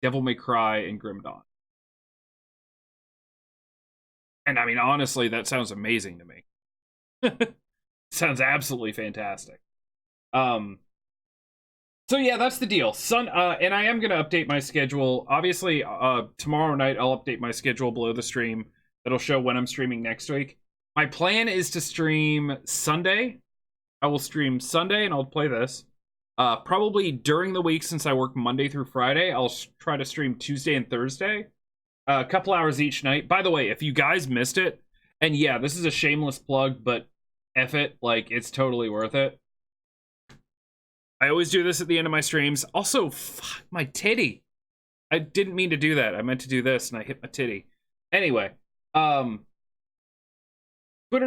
Devil May Cry, and Grim Dawn. And I mean, honestly, that sounds amazing to me. Sounds absolutely fantastic. So yeah, that's the deal. And I am going to update my schedule. Obviously, tomorrow night I'll update my schedule below the stream. That'll show when I'm streaming next week. My plan is to stream Sunday. I will stream Sunday and I'll play this. Probably during the week, since I work Monday through Friday, I'll try to stream Tuesday and Thursday. A couple hours each night. By the way, if you guys missed it, and yeah, this is a shameless plug, but F it, like, it's totally worth it. I always do this at the end of my streams. Also, fuck, my titty. I didn't mean to do that. I meant to do this, and I hit my titty. Anyway, Twitter,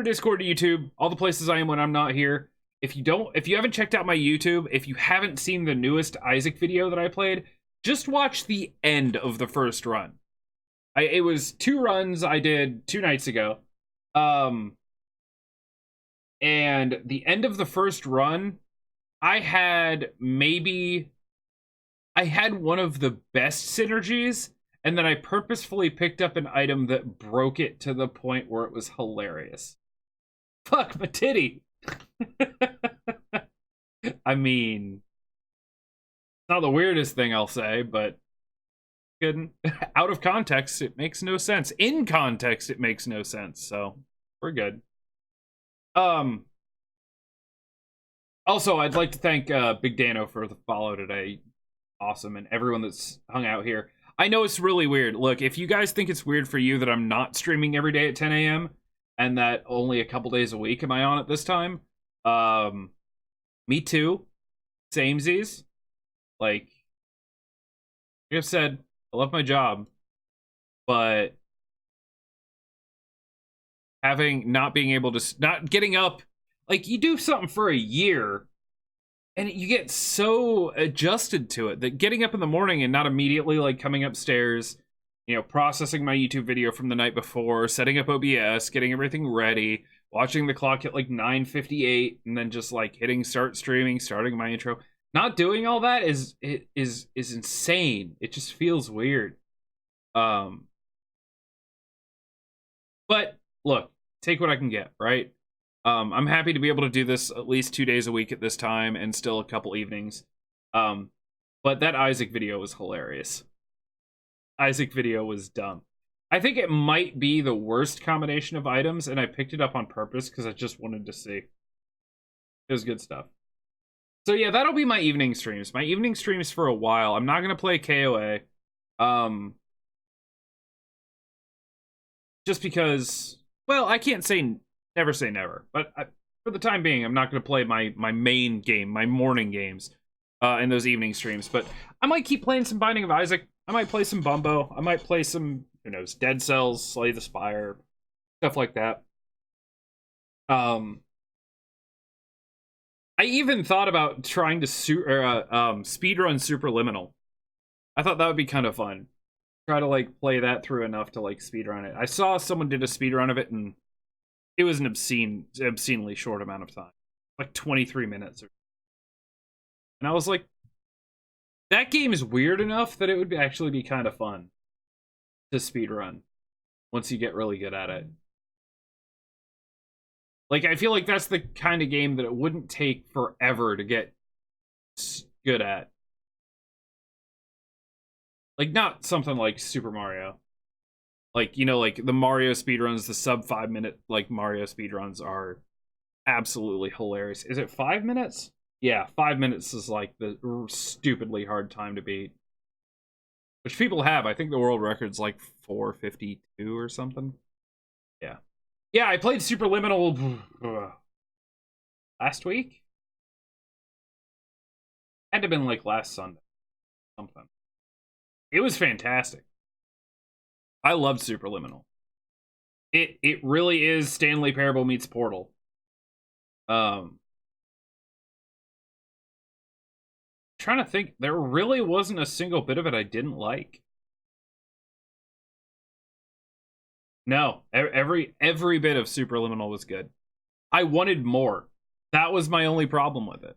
Discord, YouTube, all the places I am when I'm not here. If you haven't checked out my YouTube, if you haven't seen the newest Isaac video that I played, just watch the end of the first run. It was 2 runs I did 2 nights ago. And the end of the first run, I had one of the best synergies, and then I purposefully picked up an item that broke it to the point where it was hilarious. Fuck, my titty! I mean, not the weirdest thing I'll say, but good. Out of context, it makes no sense. In context, it makes no sense, so we're good. Also, I'd like to thank Big Dano for the follow today. Awesome, and everyone that's hung out here. I know it's really weird. Look, if you guys think it's weird for you that I'm not streaming every day at 10 a.m., and that only a couple days a week am I on at this time, me too. Samesies. Like I've said, I love my job, but not being able to, not getting up, like, you do something for a year, and you get so adjusted to it that getting up in the morning and not immediately, like, coming upstairs, you know, processing my YouTube video from the night before, setting up OBS, getting everything ready, watching the clock at, like, 9:58, and then just, like, hitting start streaming, starting my intro. Not doing all that is insane. It just feels weird. But, look, take what I can get, right? I'm happy to be able to do this at least 2 days a week at this time and still a couple evenings. But that Isaac video was hilarious. Isaac video was dumb. I think it might be the worst combination of items, and I picked it up on purpose because I just wanted to see. It was good stuff. So yeah, that'll be my evening streams. My evening streams for a while. I'm not gonna play KOA. Just because, well, I can't say never say never, but for the time being, I'm not gonna play my main game, my morning games, in those evening streams. But I might keep playing some Binding of Isaac. I might play some Bumbo. I might play some, who knows, Dead Cells, Slay the Spire, stuff like that. I even thought about trying to speedrun Superliminal. I thought that would be kind of fun. Try to like play that through enough to like speedrun it. I saw someone did a speedrun of it, and it was an obscenely short amount of time, like 23 minutes. And I was like, that game is weird enough that it would actually be kind of fun to speedrun once you get really good at it. Like, I feel like that's the kind of game that it wouldn't take forever to get good at. Like, not something like Super Mario. Like, you know, like the Mario speedruns, the sub 5 minute, like, Mario speedruns are absolutely hilarious. Is it 5 minutes? Yeah, 5 minutes is like the stupidly hard time to beat. Which people have. I think the world record's like 4:52 or something. Yeah. Yeah, I played Superliminal last week? Had to have been like last Sunday. Something. It was fantastic. I loved Superliminal. It really is Stanley Parable meets Portal. Trying to think, there really wasn't a single bit of it I didn't like. No, every bit of Superliminal was good. I wanted more. That was my only problem with it.